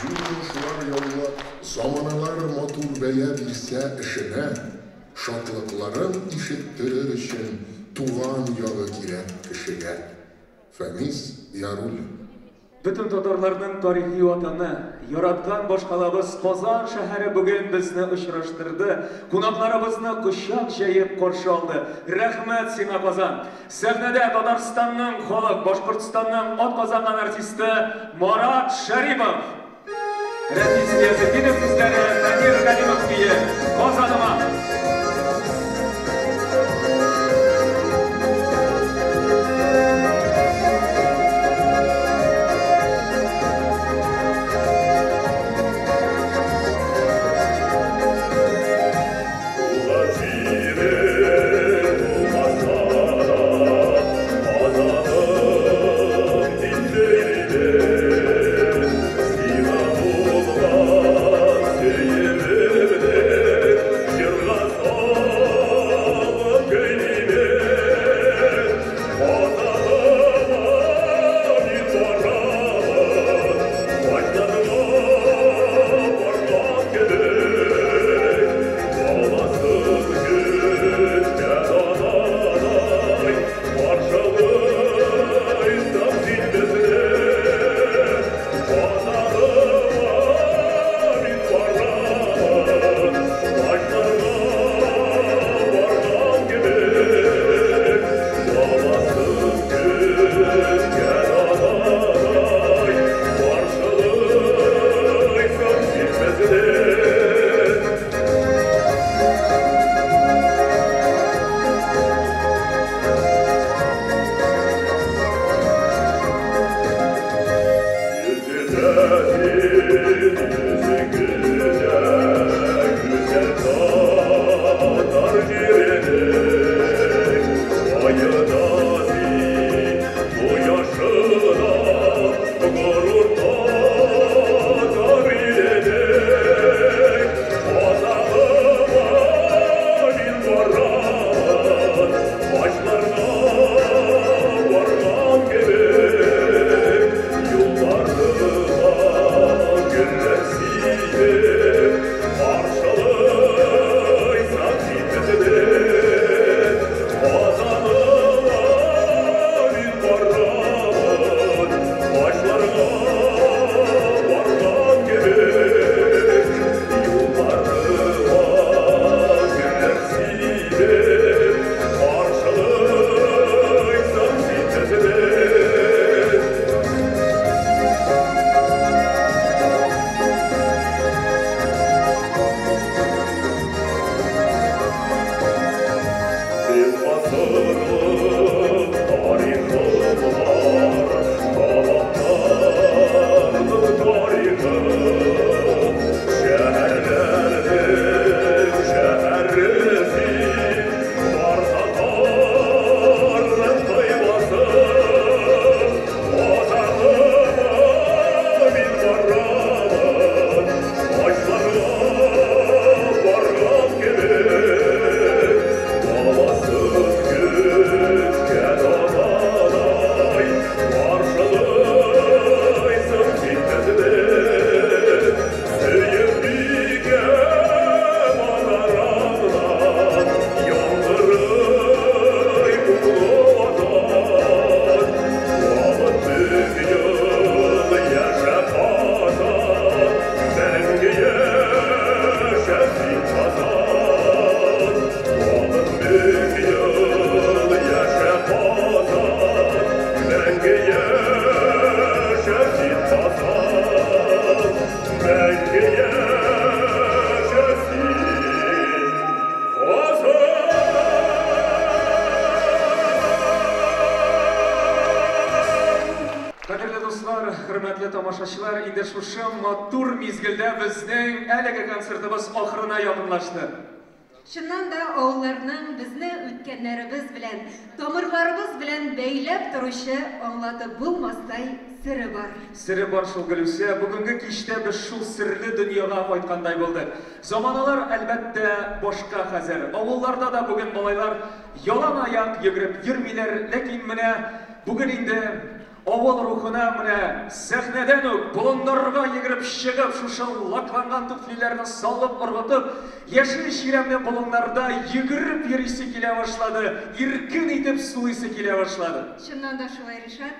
Yurtuşlar yolla zamanalar motor beye birse işine, şatlıkların işittirir için tuğan yağı girek kişiye. Femiz Yarul.
Bütün Tatarlarning tarixiy vatani, yaratgan boshqalabız Qozon shahri bugun bizni uchrashtirdi. Qo'noqlarimizni quchoq jayib qarshi oldi. Rahmat Sima Qozon. Sahnada Tataristonning xalq, Boshqirdistonning otqozongan artisti Murat Sharipov. Rafiz Yazidinov sizlari Tanir Qadimovga Qozonima.
Sima
тамашачылар, инде шушы матур мизгелдә безнең әлеге концертыбыз ахырына якынлашты.
Шуннан да авылларның безне үткәннәребез белән, тамырларыбыз белән бәйләп торучы аңлатып булмастай сире бар.
Сире бар шул Гөлүсә, бүгенге кичтә без шул серле дөньяга кайткандай булдык. Заманалар әлбәттә башка хәзер. Авылларда да бүген малайлар ялан аяк йөгереп йөрмиләр, ләкин менә бүген инде авыл рухына менә сәхнәдән үк болыннарга йөгереп чыгып, шушы лакланган туфлиләрне салып ыргытып, яшел чирәмле болыннарда йөгереп йөрисе килә башлады, иркен итеп сулыйсы килә башлады.
Шуннан да шулай Ришат,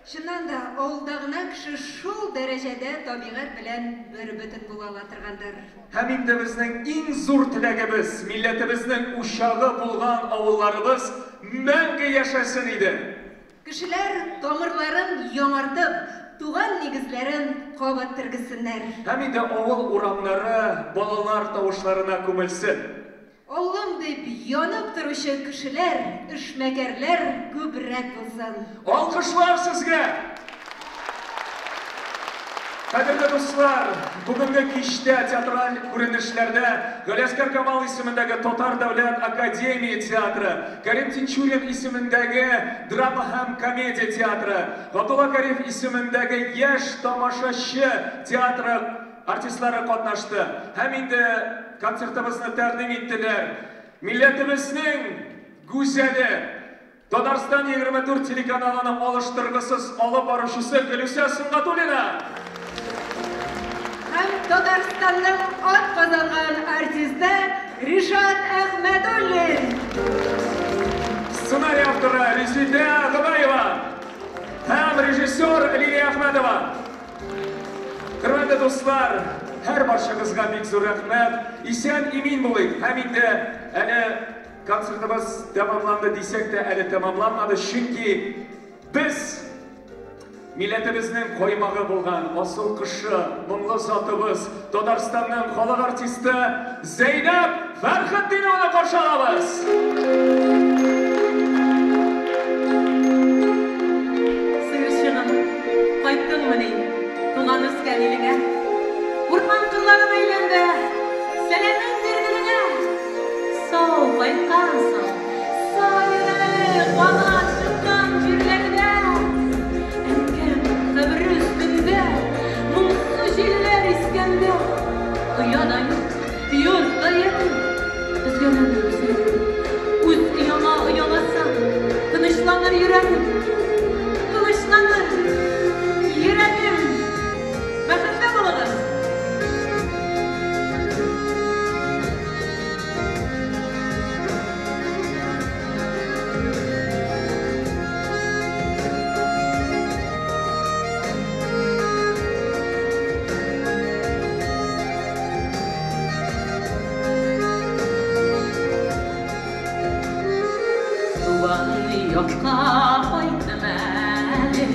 шуннан да авылдагына кеше шул дәрәҗәдә табигать белән бер бөтен була ала торгандыр.
Һәм инде безнең иң зур теләгебез, милләтебезнең учагы булган авылларыбыз мәңге яшәсен иде.
Кешеләр тамырларын яңартып, туган нигезләрен кабат тергесеннәр.
Һәм инде авыл урамнары балалар тавышларына күмелсен.
Авылым дип янып торучы кешеләр, эшмәкәрләр күбрәк булсын.
Алкышлар сезгә! Кадерле дуслар, бүгенге кичтә театраль күренешләрдә Галиәскәр Камал исемендәге Татар дәүләт академия театры, Кәрим Тинчурин исемендәге драма һәм комедия театры, Габдулла Кариф исемендәге яшь тамашачы театры артистлары катнашты. Һәм инде концертыбызны тәкъдим иттеләр. Милләтебезнең гүзәле Татарстан 24 телеканалының алыштыргысыз алып баручысы Гөлүсә Сөнгатуллина.
Һәм Татарстанның атказанган артисты Ришат Әхмәдуллин.
Сценарий авторы Резидә Габаева һәм режиссер Лилия Әхмәдова. Хөрмәтле дуслар, һәр барчагызга бик зур рәхмәт. Исән имин булыйк. Һәм инде әле концертыбыз тәмамланды дисәк тә, әле тәмамланмады, чөнки без милләтебезнең каймагы булган асыл кышы, моңлы затыбыз, Татарстанның халык артисты Зәйнәп Фәрхетдинованы каршы алабыз.
Сыйырчыгым, кайттыңмы ни? Туган үскән илеңә. Урман кырлары бәйләнде, сәләмең биргелеңә. Сау кайткансың, сайры канат чыккан җирләрдә. Кабер өстендә, моңсу җилләр искәндә. Ояда юк, йортта ятып, өзгәләнеп сөйләп. Үз яңа ояласам, тынычланыр йөрәгем. Тынычланыр йөрәгем. Бәхетле булыгыз. Якка кайттым әле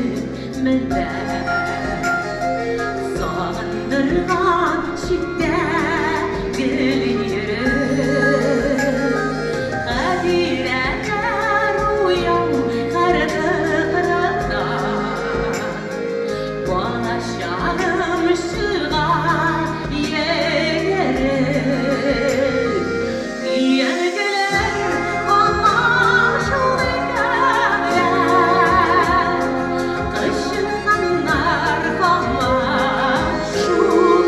менә. Сагындырган чиктә гел йөрер. Хәдирәләр уян кырда. Балачагым чыга йөгерер. Кышын каннар кама шул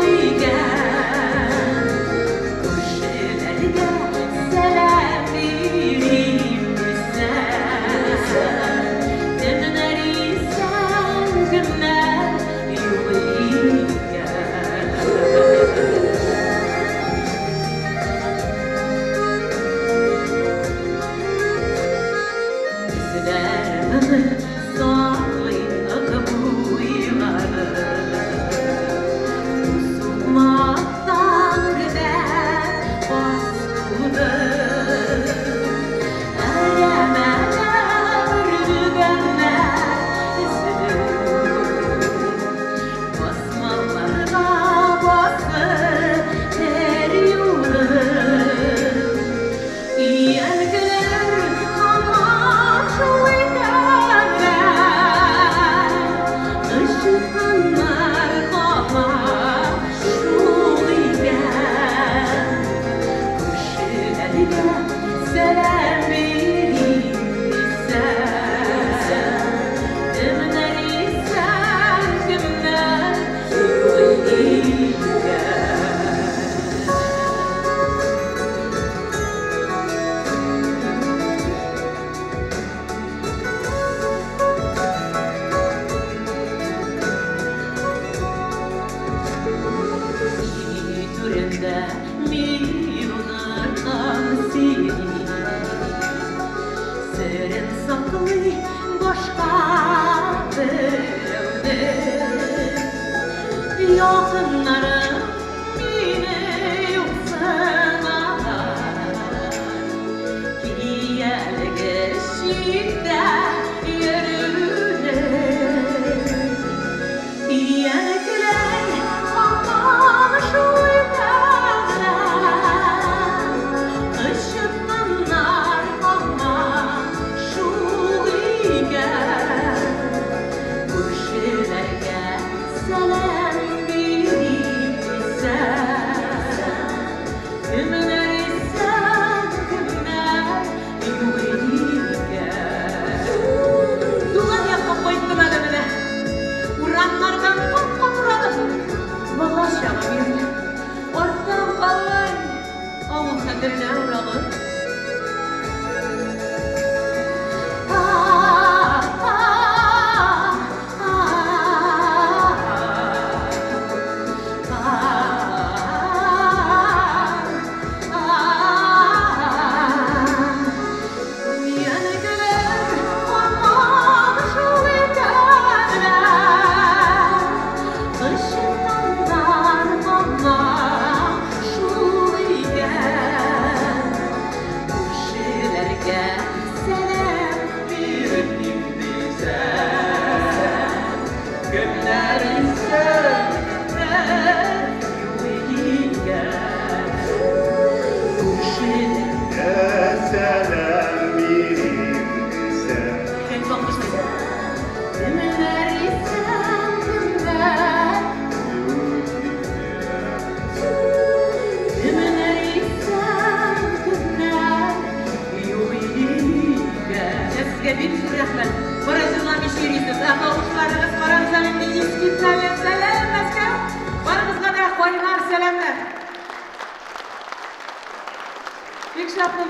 bir unutam seni. Sırın saklı başka bir evde. Yakınlarım beni yoksalar. Gel geçide yürüne. Yenekler aman şu ilerler. Işıklanlar aman şu iler. Kuşlarga selam bilirsen. Kimler isen kimler yürüyken. Duman yakıp koydum elimine. Uranlardan kopma buradım. Vallahi şama bir ortam kalın. Avun kaderine uğralı.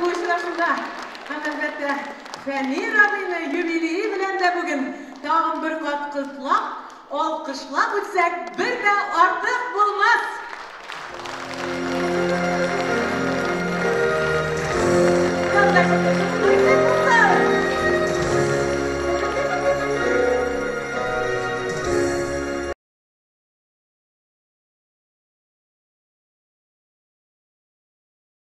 Bu işlerinde elbette Fenir adıyla yübileyi bilen de bugün tağın bir kat kıtlap, alkışlap uçsak bir de artık bulmaz.